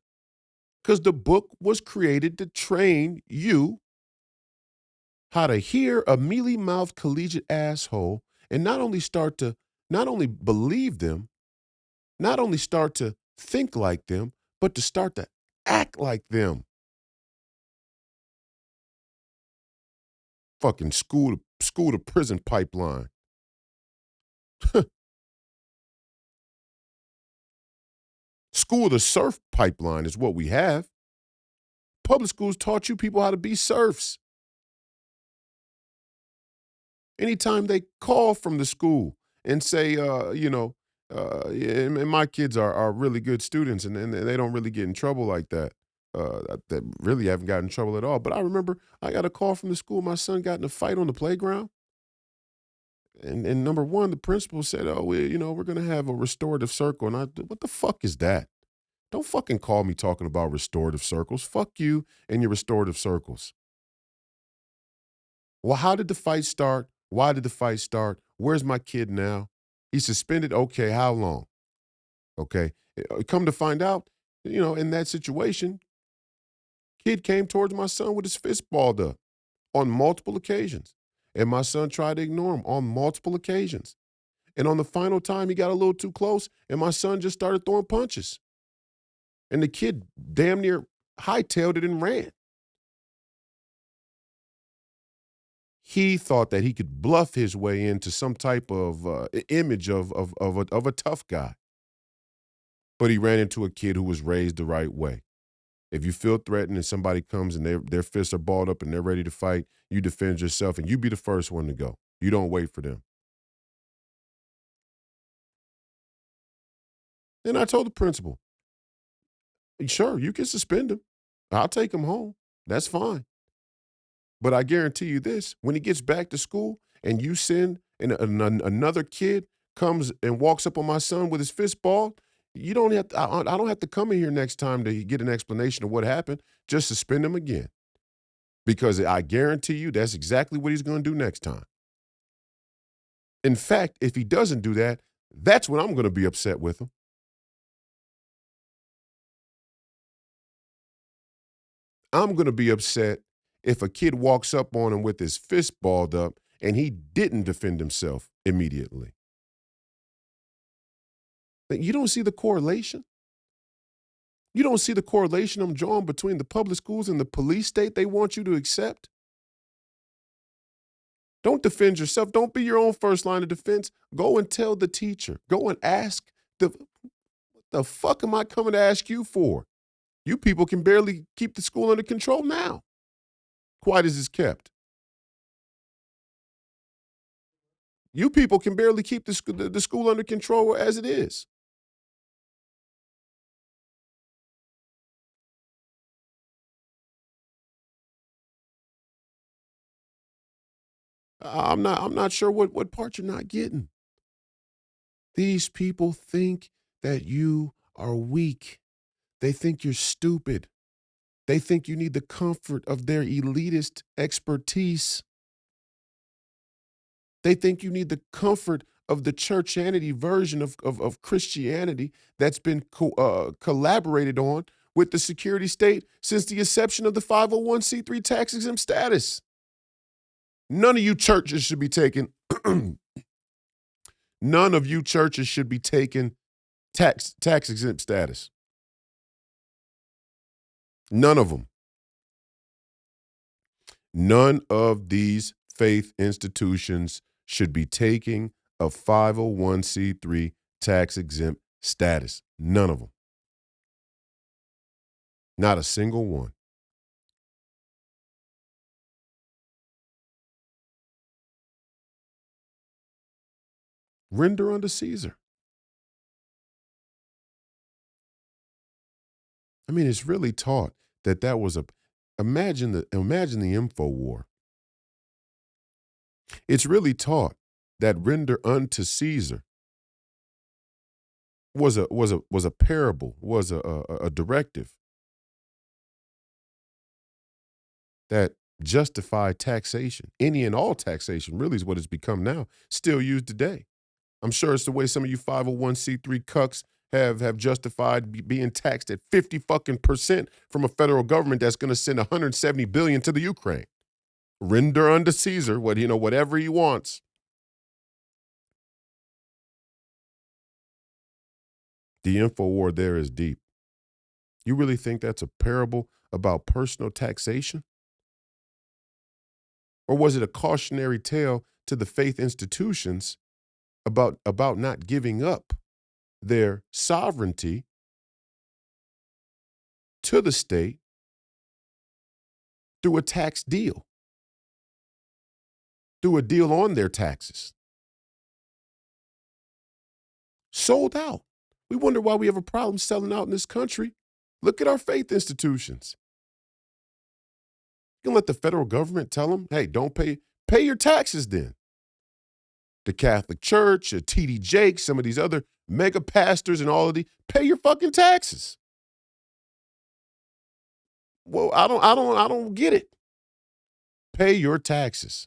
because the book was created to train you how to hear a mealy-mouthed collegiate asshole and not only believe them, not only start to think like them, but to start to act like them. Fucking school to prison pipeline. School to surf pipeline is what we have. Public schools taught you people how to be serfs. Anytime they call from the school and say, and my kids are really good students and they don't really get in trouble like that. That really haven't gotten in trouble at all. But I remember I got a call from the school. My son got in a fight on the playground. And number one, the principal said, oh, we're going to have a restorative circle. And what the fuck is that? Don't fucking call me talking about restorative circles. Fuck you and your restorative circles. Well, how did the fight start? Why did the fight start? Where's my kid now? He's suspended. Okay, how long? Okay. Come to find out, in that situation, kid came towards my son with his fist balled up on multiple occasions. And my son tried to ignore him on multiple occasions. And on the final time, he got a little too close, and my son just started throwing punches. And the kid damn near hightailed it and ran. He thought that he could bluff his way into some type of image of a tough guy. But he ran into a kid who was raised the right way. If you feel threatened and somebody comes and their fists are balled up and they're ready to fight, you defend yourself and you be the first one to go. You don't wait for them. And I told the principal, sure, you can suspend him. I'll take him home. That's fine. But I guarantee you this, when he gets back to school and you send and another kid comes and walks up on my son with his fist balled, you don't have to, I don't have to come in here next time to get an explanation of what happened. Just suspend him again. Because I guarantee you that's exactly what he's going to do next time. In fact, if he doesn't do that, that's when I'm going to be upset with him. I'm going to be upset if a kid walks up on him with his fist balled up and he didn't defend himself immediately. You don't see the correlation? You don't see the correlation I'm drawing between the public schools and the police state they want you to accept? Don't defend yourself. Don't be your own first line of defense. Go and tell the teacher. Go and ask. What the fuck am I coming to ask you for? You people can barely keep the school under control now. Quiet as it's kept. You people can barely keep the school under control as it is. I'm not sure what part you're not getting. These people think that you are weak. They think you're stupid. They think you need the comfort of their elitist expertise. They think you need the comfort of the churchianity version of Christianity that's been collaborated on with the security state since the inception of the 501c3 tax-exempt status. None of you churches should be taking none of you churches should be taking tax-exempt status. None of them. None of these faith institutions should be taking a 501c3 tax-exempt status. None of them. Not a single one. Render unto Caesar. I mean, it's really taught that was imagine the info war. It's really taught that render unto Caesar was a parable, was a directive that justified taxation. Any and all taxation really is what it's become now, still used today. I'm sure it's the way some of you 501c3 cucks have justified being taxed at 50% from a federal government that's going to send $170 billion to the Ukraine. Render unto Caesar whatever he wants. The info war there is deep. You really think that's a parable about personal taxation? Or was it a cautionary tale to the faith institutions about not giving up their sovereignty to the state through a tax deal, through a deal on their taxes? Sold out. We wonder why we have a problem selling out in this country. Look at our faith institutions. You can let the federal government tell them, hey, don't pay your taxes then. The Catholic Church, T.D. Jakes, some of these other mega pastors and all of these, pay your fucking taxes. Well, I don't get it. Pay your taxes.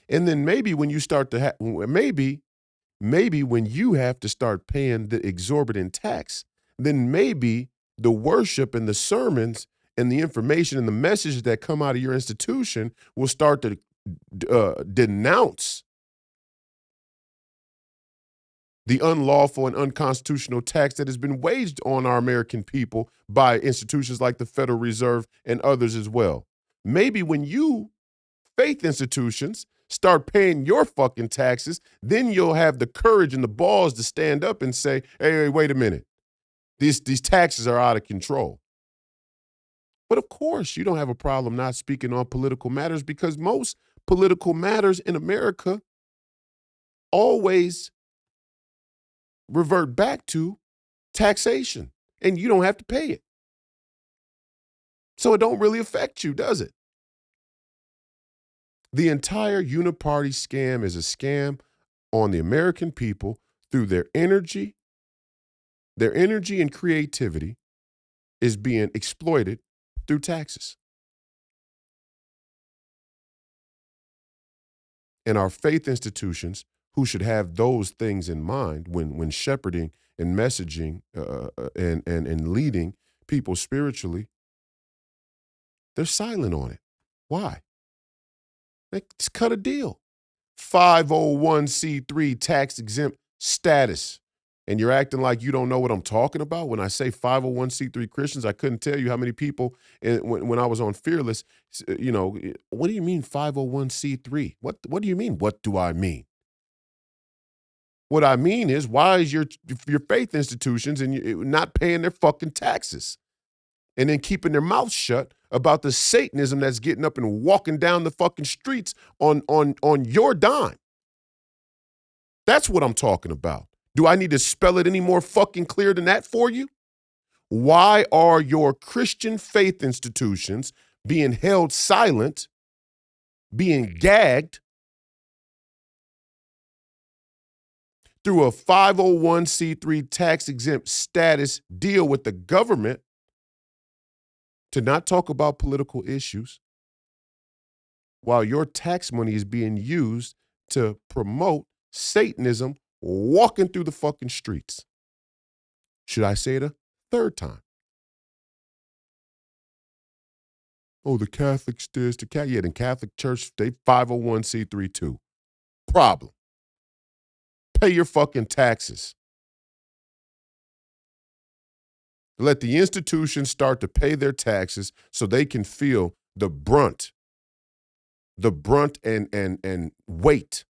And then maybe when you start to maybe when you have to start paying the exorbitant tax, then maybe the worship and the sermons and the information and the messages that come out of your institution will start to denounce the unlawful and unconstitutional tax that has been waged on our American people by institutions like the Federal Reserve and others as well. Maybe when you, faith institutions, start paying your fucking taxes, then you'll have the courage and the balls to stand up and say, hey, wait a minute. These taxes are out of control. But of course, you don't have a problem not speaking on political matters because most political matters in America always revert back to taxation, and you don't have to pay it. So it don't really affect you, does it? The entire uniparty scam is a scam on the American people through their energy and creativity is being exploited through taxes. And our faith institutions, who should have those things in mind when shepherding and messaging and leading people spiritually, they're silent on it. Why? Let's cut a deal. 501c3 tax exempt status. And you're acting like you don't know what I'm talking about. When I say 501c3 Christians, I couldn't tell you how many people when I was on Fearless, what do you mean 501c3? What do you mean? What do I mean? What I mean is, why is your faith institutions and you not paying their fucking taxes and then keeping their mouths shut about the Satanism that's getting up and walking down the fucking streets on your dime? That's what I'm talking about. Do I need to spell it any more fucking clear than that for you? Why are your Christian faith institutions being held silent, being gagged through a 501c3 tax-exempt status deal with the government to not talk about political issues while your tax money is being used to promote Satanism walking through the fucking streets? Should I say it a third time? Oh, the Catholics this, the Catholic Church, they 501c3 too. Problem. Pay your fucking taxes. Let the institutions start to pay their taxes so they can feel the brunt and weight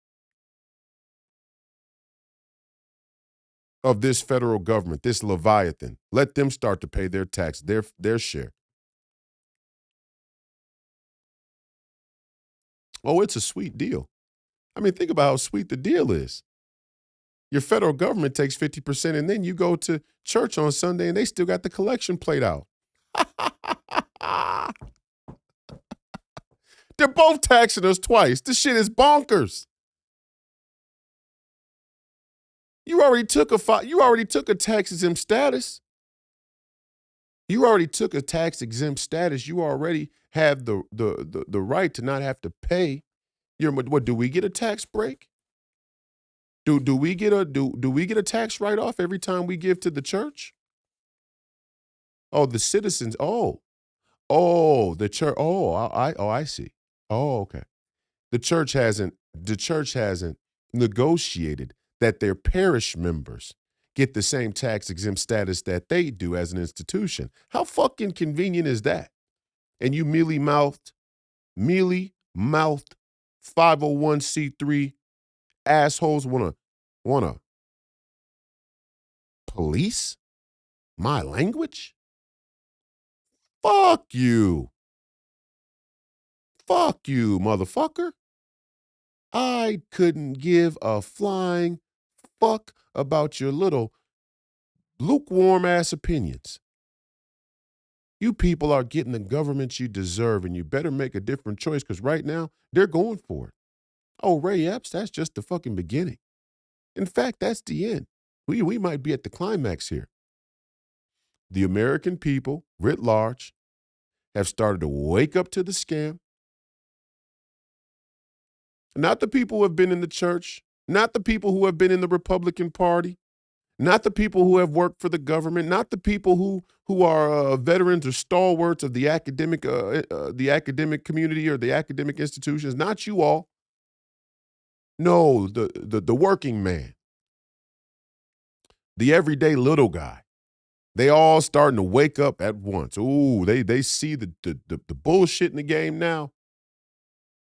of this federal government, this Leviathan. Let them start to pay their tax, their share. Oh, it's a sweet deal. I mean, think about how sweet the deal is. Your federal government takes 50%, and then you go to church on Sunday, and they still got the collection plate out. They're both taxing us twice. This shit is bonkers. You already took a tax exempt status. You already took a tax exempt status. You already have the right to not have to pay what, do we get a tax break? Do we get a tax write-off every time we give to the church? Oh, the citizens. Oh, the church. Oh, I see. Oh, okay. The church hasn't negotiated that their parish members get the same tax exempt status that they do as an institution. How fucking convenient is that? And you mealy-mouthed 501c3 assholes wanna police my language? Fuck you. Fuck you, motherfucker. I couldn't give a flying fuck about your little lukewarm ass opinions. You people are getting the government you deserve, and you better make a different choice, because right now they're going for it. Oh, Ray Epps, that's just the fucking beginning. In fact, that's the end. We might be at the climax here. The American people, writ large, have started to wake up to the scam. Not the people who have been in the church, not the people who have been in the Republican Party, not the people who have worked for the government, not the people who are veterans or stalwarts of the academic community or the academic institutions. Not you all. No, the working man, the everyday little guy. They all starting to wake up at once. Ooh, they see the bullshit in the game now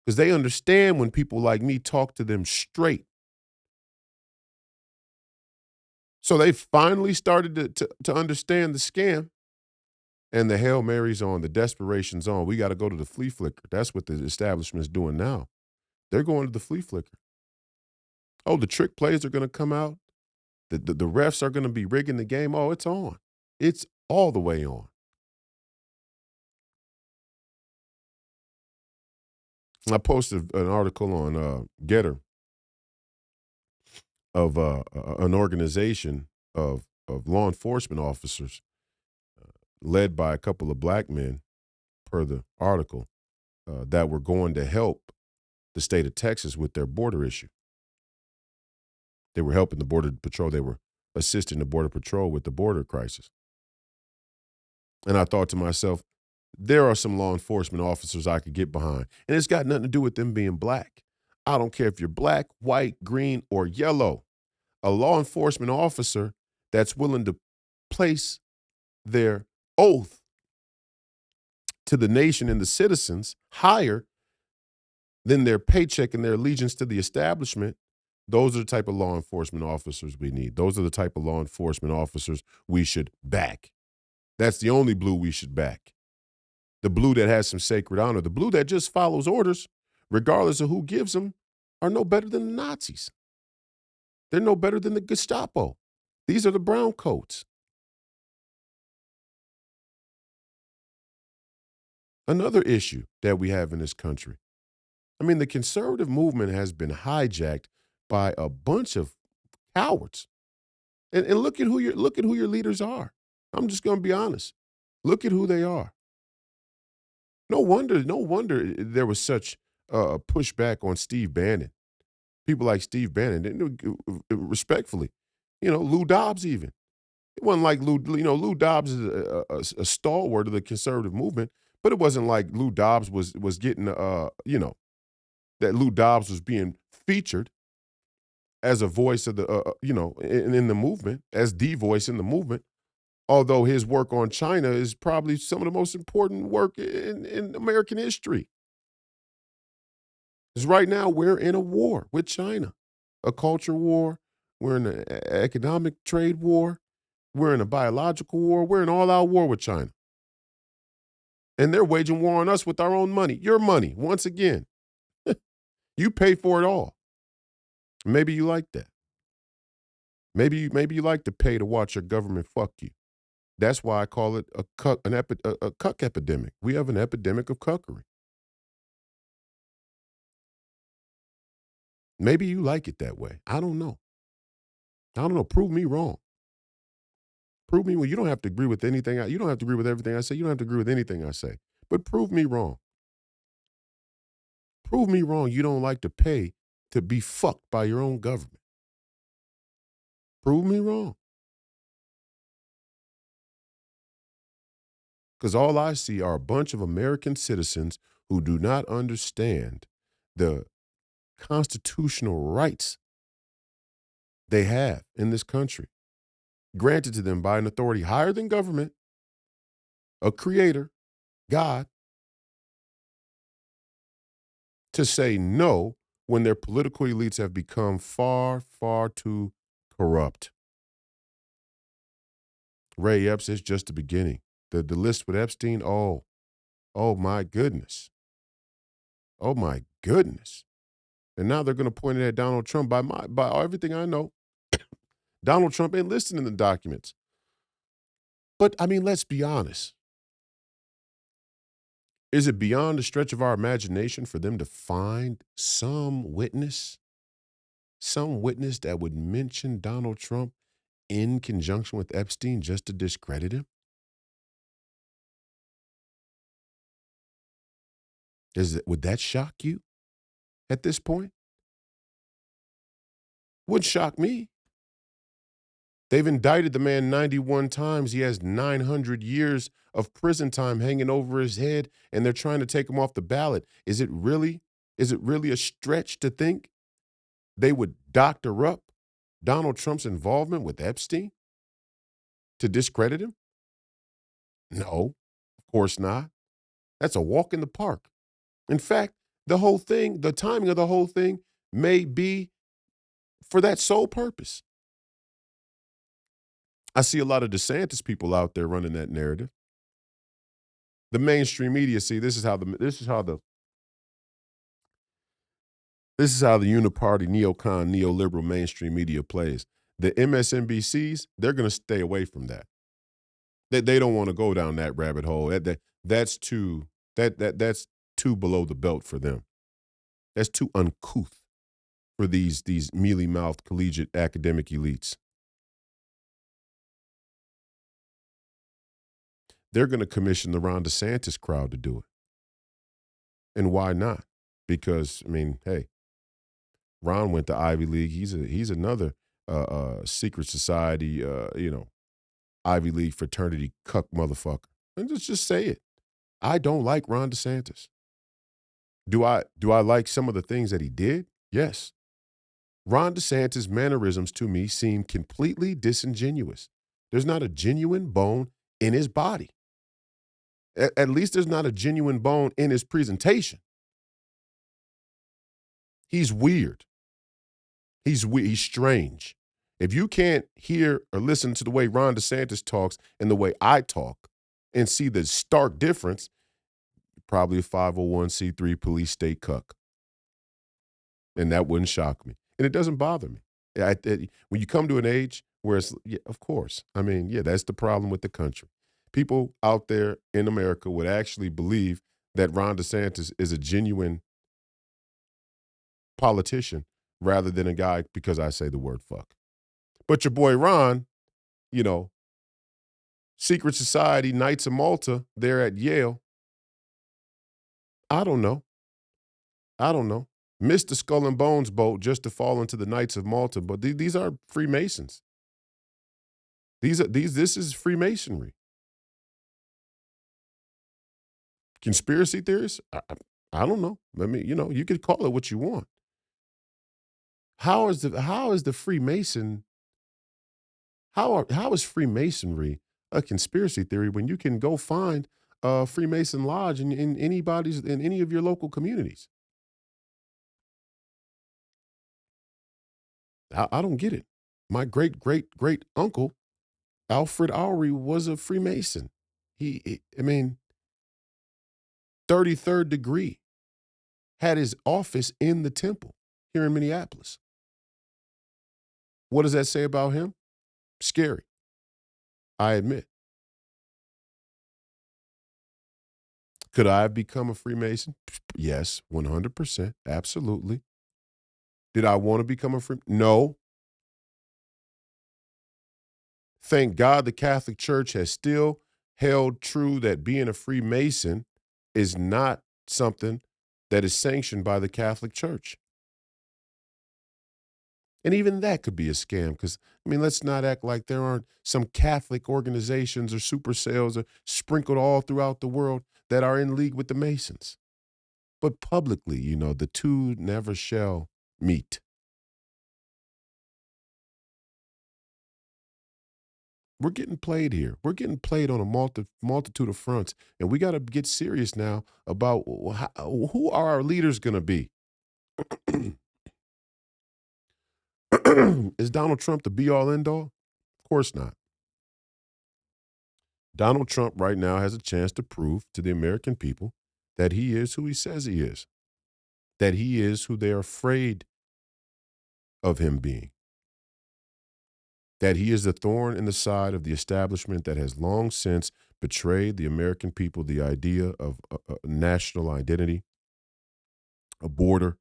because they understand when people like me talk to them straight. So they finally started to understand the scam. And the Hail Mary's on, the desperation's on. We got to go to the flea flicker. That's what the establishment's doing now. They're going to the flea flicker. Oh, the trick plays are going to come out. The refs are going to be rigging the game. Oh, it's on. It's all the way on. I posted an article on Getter of an organization of law enforcement officers led by a couple of black men, per the article, that were going to help the state of Texas with their border issue. They were helping the Border Patrol. They were assisting the Border Patrol with the border crisis. And I thought to myself, there are some law enforcement officers I could get behind. And it's got nothing to do with them being black. I don't care if you're black, white, green, or yellow. A law enforcement officer that's willing to place their oath to the nation and the citizens higher than their paycheck and their allegiance to the establishment, those are the type of law enforcement officers we need. Those are the type of law enforcement officers we should back. That's the only blue we should back. The blue that has some sacred honor. The blue that just follows orders, regardless of who gives them, are no better than the Nazis. They're no better than the Gestapo. These are the brown coats. Another issue that we have in this country. I mean, the conservative movement has been hijacked by a bunch of cowards. And look at who your leaders are. I'm just going to be honest. Look at who they are. No wonder there was such pushback on Steve Bannon. People like Steve Bannon, respectfully, Lou Dobbs even. It wasn't like Lou Dobbs is a stalwart of the conservative movement, but it wasn't like Lou Dobbs was getting, that Lou Dobbs was being featured as a voice of the, in the movement, as the voice in the movement. Although his work on China is probably some of the most important work in American history. Because right now we're in a war with China, a culture war. We're in an economic trade war. We're in a biological war. We're in all-out war with China. And they're waging war on us with our own money. Your money, once again. You pay for it all. Maybe you like that. Maybe you like to pay to watch your government fuck you. That's why I call it a cuck epidemic. We have an epidemic of cuckery. Maybe you like it that way. I don't know. Prove me wrong. Prove me wrong. You don't have to agree with anything. You don't have to agree with everything I say. You don't have to agree with anything I say. But prove me wrong. Prove me wrong. You don't like to pay to be fucked by your own government. Prove me wrong. Because all I see are a bunch of American citizens who do not understand the constitutional rights they have in this country, granted to them by an authority higher than government, a creator, God, to say no when their political elites have become far, far too corrupt. Ray Epps is just the beginning. The list with Epstein, oh my goodness. Oh my goodness. And now they're going to point it at Donald Trump. By everything I know, Donald Trump ain't listed in the documents. But, I mean, let's be honest. Is it beyond the stretch of our imagination for them to find some witness that would mention Donald Trump in conjunction with Epstein just to discredit him? Would that shock you at this point? Would shock me. They've indicted the man 91 times. He has 900 years of prison time hanging over his head, and they're trying to take him off the ballot. Is it really a stretch to think they would doctor up Donald Trump's involvement with Epstein to discredit him? No, of course not. That's a walk in the park. In fact, the timing of the whole thing may be for that sole purpose. I see a lot of DeSantis people out there running that narrative. The mainstream media, see, this is how the uniparty, neocon, neoliberal mainstream media plays. The MSNBCs, they're going to stay away from that. They don't want to go down that rabbit hole. That's too below the belt for them. That's too uncouth for these mealy-mouthed collegiate academic elites. They're going to commission the Ron DeSantis crowd to do it. And why not? Because, I mean, hey, Ron went to Ivy League. He's another secret society, Ivy League fraternity cuck motherfucker. And just say it. I don't like Ron DeSantis. Do I like some of the things that he did? Yes. Ron DeSantis' mannerisms to me seem completely disingenuous. There's not a genuine bone in his body. At least there's not a genuine bone in his presentation. He's weird. He's strange. If you can't hear or listen to the way Ron DeSantis talks and the way I talk and see the stark difference, probably a 501c3 police state cuck. And that wouldn't shock me. And it doesn't bother me. When you come to an age where it's, yeah, of course. I mean, yeah, that's the problem with the country. People out there in America would actually believe that Ron DeSantis is a genuine politician rather than a guy because I say the word fuck. But your boy Ron, secret society, Knights of Malta, there at Yale. I don't know. Missed the Skull and Bones boat just to fall into the Knights of Malta, but these are Freemasons. This is Freemasonry. Conspiracy theorists? I don't know. I mean, you could call it what you want. How is the Freemason? How is Freemasonry a conspiracy theory when you can go find a Freemason lodge in any of your local communities? I don't get it. My great uncle Alfred Oury was a Freemason. He 33rd degree, had his office in the temple here in Minneapolis. What does that say about him? Scary, I admit. Could I have become a Freemason? Yes, 100%, absolutely. Did I want to become a Freemason? No. Thank God the Catholic Church has still held true that being a Freemason is not something that is sanctioned by the Catholic Church. And even that could be a scam because, let's not act like there aren't some Catholic organizations or super sales sprinkled all throughout the world that are in league with the Masons. But publicly, the two never shall meet. We're getting played here. We're getting played on a multitude of fronts. And we got to get serious now about who are our leaders going to be. Is Donald Trump the be-all, end-all? Of course not. Donald Trump right now has a chance to prove to the American people that he is who he says he is, that he is who they're afraid of him being, that he is the thorn in the side of the establishment that has long since betrayed the American people the idea of a national identity, a border,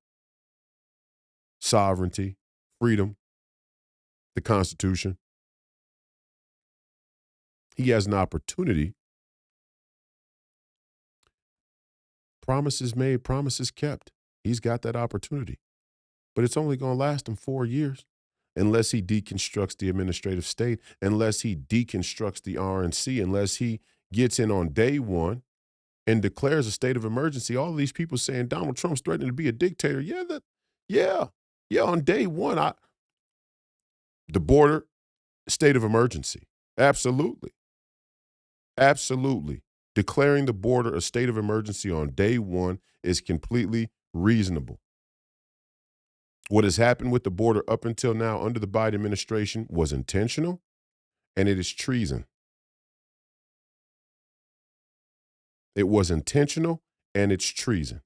sovereignty, freedom, the Constitution. He has an opportunity. Promises made, promises kept. He's got that opportunity. But it's only going to last him 4 years. unless he deconstructs the administrative state, unless he deconstructs the RNC, unless he gets in on day one and declares a state of emergency. All of these people saying Donald Trump's threatening to be a dictator. Yeah, on day one, the border, state of emergency. Absolutely. Absolutely. Declaring the border a state of emergency on day one is completely reasonable. What has happened with the border up until now under the Biden administration was intentional, and it is treason. It was intentional, and it's treason.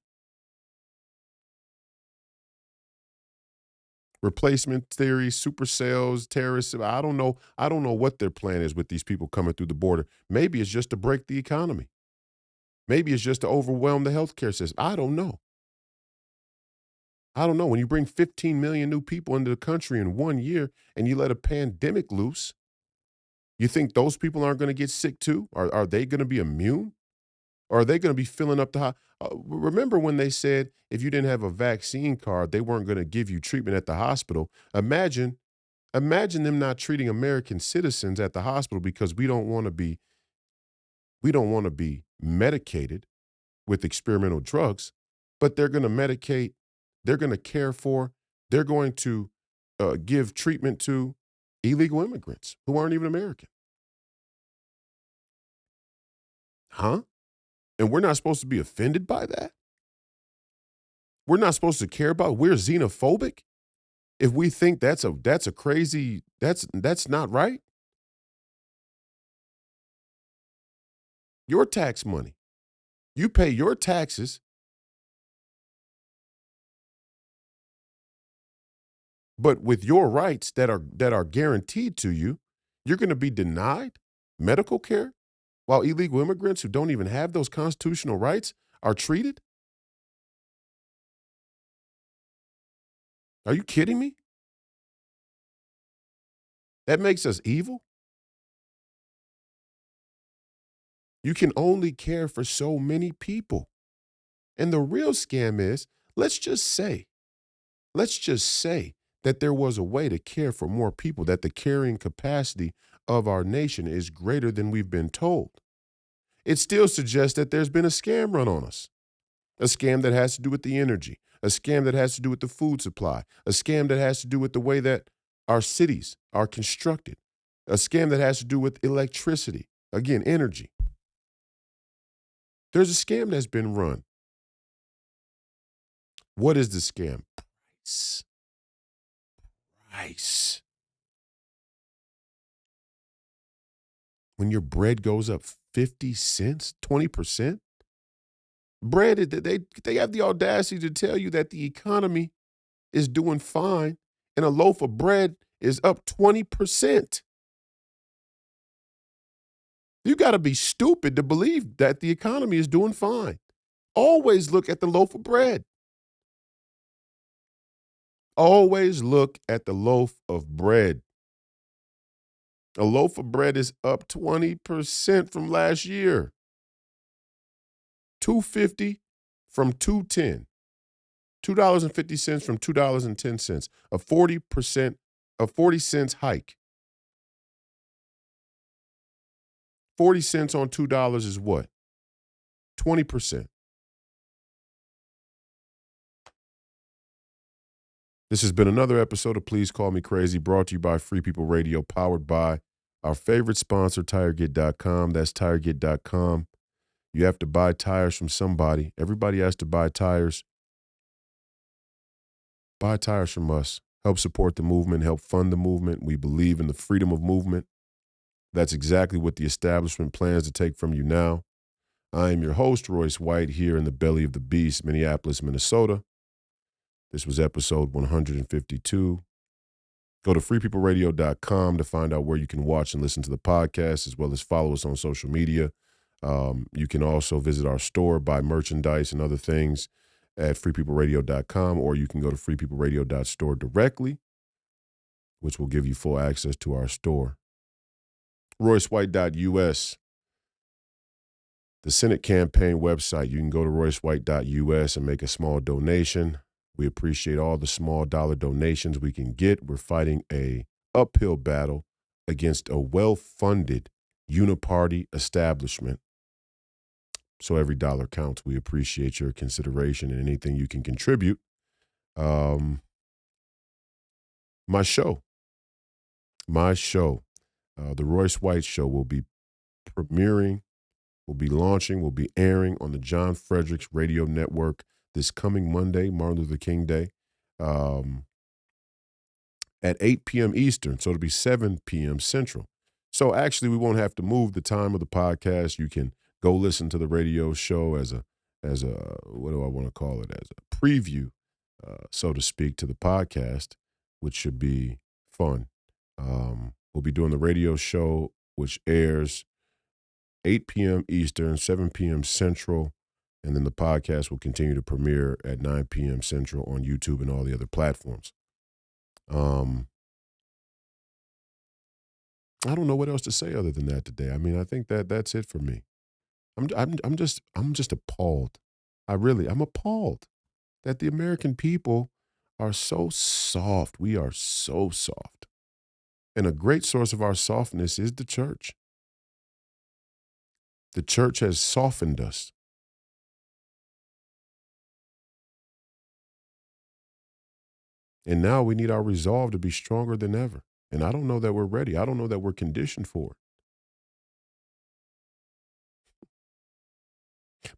Replacement theory, supercells, terrorists. I don't know what their plan is with these people coming through the border. Maybe it's just to break the economy. Maybe it's just to overwhelm the healthcare system. I don't know. When you bring 15 million new people into the country in 1 year and you let a pandemic loose, you think those people aren't going to get sick too? Are they going to be immune? Or are they going to be filling up the remember when they said if you didn't have a vaccine card, they weren't going to give you treatment at the hospital? Imagine them not treating American citizens at the hospital because we don't want to be medicated with experimental drugs, but they're going to medicate, they're going to care for, they're going to give treatment to illegal immigrants who aren't even American. Huh? And we're not supposed to be offended by that? We're not supposed to care about, we're xenophobic if we think that's a crazy, that's not right? Your tax money. You pay your taxes, but with your rights that are guaranteed to you, you're going to be denied medical care while illegal immigrants who don't even have those constitutional rights are treated? Are you kidding me? That makes us evil? You can only care for so many people. And the real scam is, let's just say that there was a way to care for more people, that the carrying capacity of our nation is greater than we've been told. It still suggests that there's been a scam run on us. A scam that has to do with the energy, a scam that has to do with the food supply, a scam that has to do with the way that our cities are constructed, a scam that has to do with electricity, again, energy. There's a scam that's been run. What is the scam? Price. When your bread goes up 50 cents, 20%, bread, they have the audacity to tell you that the economy is doing fine and a loaf of bread is up 20%. You got to be stupid to believe that the economy is doing fine. Always look at the loaf of bread. Always look at the loaf of bread. A loaf of bread is up 20% from last year. $2.50 from $2.10. $2.50 from $2.10. A 40 cents hike. 40 cents on $2 is what? 20%. This has been another episode of Please Call Me Crazy, brought to you by Free People Radio, powered by our favorite sponsor, TireGet.com. That's TireGet.com. You have to buy tires from somebody. Everybody has to buy tires. Buy tires from us. Help support the movement. Help fund the movement. We believe in the freedom of movement. That's exactly what the establishment plans to take from you now. I am your host, Royce White, here in the belly of the beast, Minneapolis, Minnesota. This was episode 152. Go to freepeopleradio.com to find out where you can watch and listen to the podcast, as well as follow us on social media. You can also visit our store, buy merchandise and other things at freepeopleradio.com, or you can go to freepeopleradio.store directly, which will give you full access to our store. RoyceWhite.us, the Senate campaign website. You can go to RoyceWhite.us and make a small donation. We appreciate all the small dollar donations we can get. We're fighting a uphill battle against a well-funded uniparty establishment. So every dollar counts. We appreciate your consideration and anything you can contribute. My show, the Royce White Show will be premiering, will be launching, will be airing on the John Fredericks Radio Network this coming Monday, Martin Luther King Day, at 8 p.m. Eastern. So it'll be 7 p.m. Central. So actually, we won't have to move the time of the podcast. You can go listen to the radio show as a what do I want to call it, as a preview, so to speak, to the podcast, which should be fun. We'll be doing the radio show, which airs 8 p.m. Eastern, 7 p.m. Central, and then the podcast will continue to premiere at 9 p.m. Central on YouTube and all the other platforms. I don't know what else to say other than that today. I mean, I think that's it for me. I'm just appalled. I'm appalled that the American people are so soft. We are so soft. And a great source of our softness is the church. The church has softened us. And now we need our resolve to be stronger than ever. And I don't know that we're ready. I don't know that we're conditioned for it.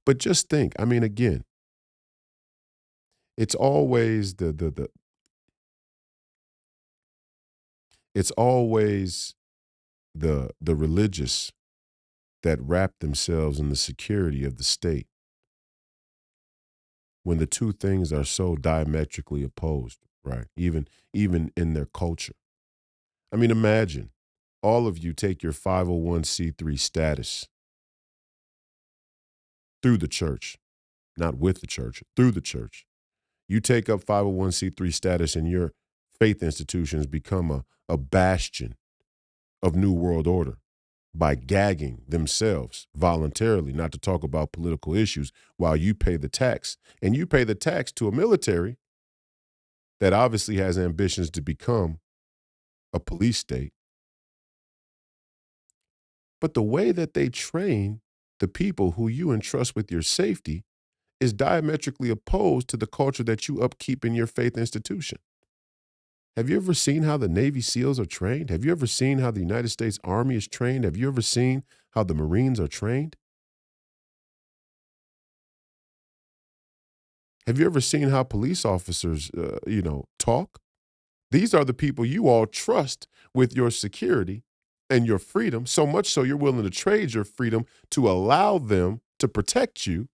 But just think, I mean, again, it's always it's always the religious that wrap themselves in the security of the state when the two things are so diametrically opposed, right? Even in their culture. I mean, imagine all of you take your 501c3 status through the church, not with the church, through the church. You take up 501c3 status and your faith institutions become a bastion of New World Order by gagging themselves voluntarily not to talk about political issues while you pay the tax. And you pay the tax to a military that obviously has ambitions to become a police state. But the way that they train the people who you entrust with your safety is diametrically opposed to the culture that you upkeep in your faith institution. Have you ever seen how the Navy SEALs are trained? Have you ever seen how the United States Army is trained? Have you ever seen how the Marines are trained? Have you ever seen how police officers, talk? These are the people you all trust with your security and your freedom, so much so you're willing to trade your freedom to allow them to protect you,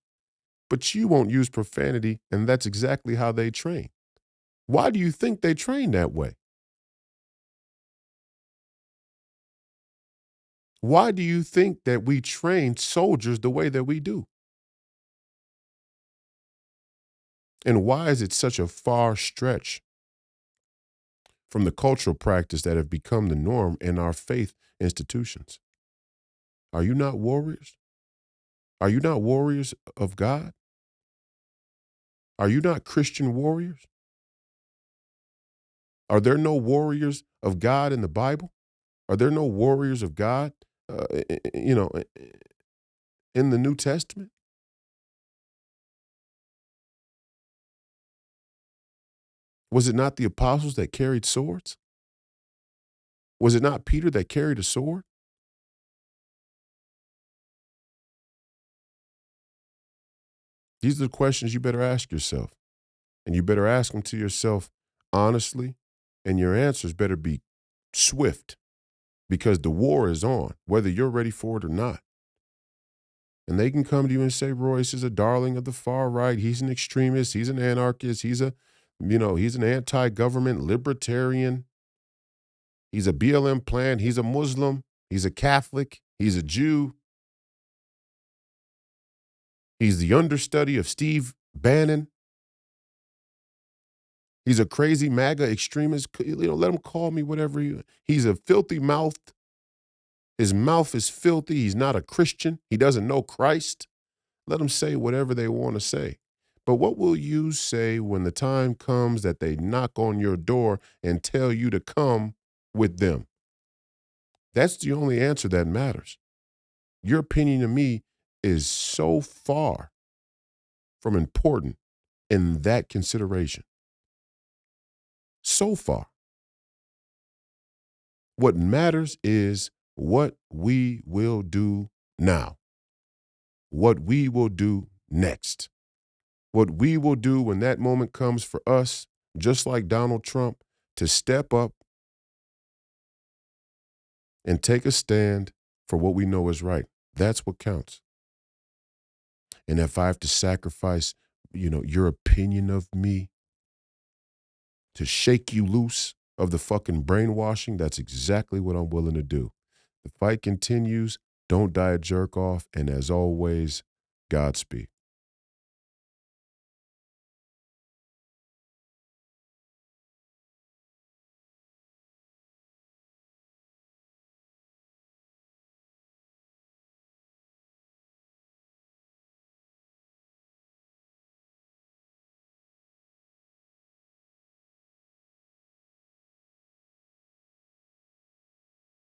but you won't use profanity, and that's exactly how they train. Why do you think they train that way? Why do you think that we train soldiers the way that we do? And why is it such a far stretch from the cultural practice that have become the norm in our faith institutions? Are you not warriors? Are you not warriors of God? Are you not Christian warriors? Are there no warriors of God in the Bible? Are there no warriors of God, in the New Testament? Was it not the apostles that carried swords? Was it not Peter that carried a sword? These are the questions you better ask yourself. And you better ask them to yourself honestly, and your answers better be swift because the war is on, whether you're ready for it or not. And they can come to you and say, Royce is a darling of the far right. He's an extremist. He's an anarchist. He's an anti-government libertarian. He's a BLM plant. He's a Muslim. He's a Catholic. He's a Jew. He's the understudy of Steve Bannon. He's a crazy MAGA extremist. Let him call me whatever. He's a filthy mouthed. His mouth is filthy. He's not a Christian. He doesn't know Christ. Let them say whatever they want to say. But what will you say when the time comes that they knock on your door and tell you to come with them? That's the only answer that matters. Your opinion to me is so far from important in that consideration. So far. What matters is what we will do now, what we will do next, what we will do when that moment comes for us, just like Donald Trump, to step up and take a stand for what we know is right. That's what counts. And if I have to sacrifice, your opinion of me to shake you loose of the fucking brainwashing, that's exactly what I'm willing to do. The fight continues. Don't die a jerk off. And as always, Godspeed.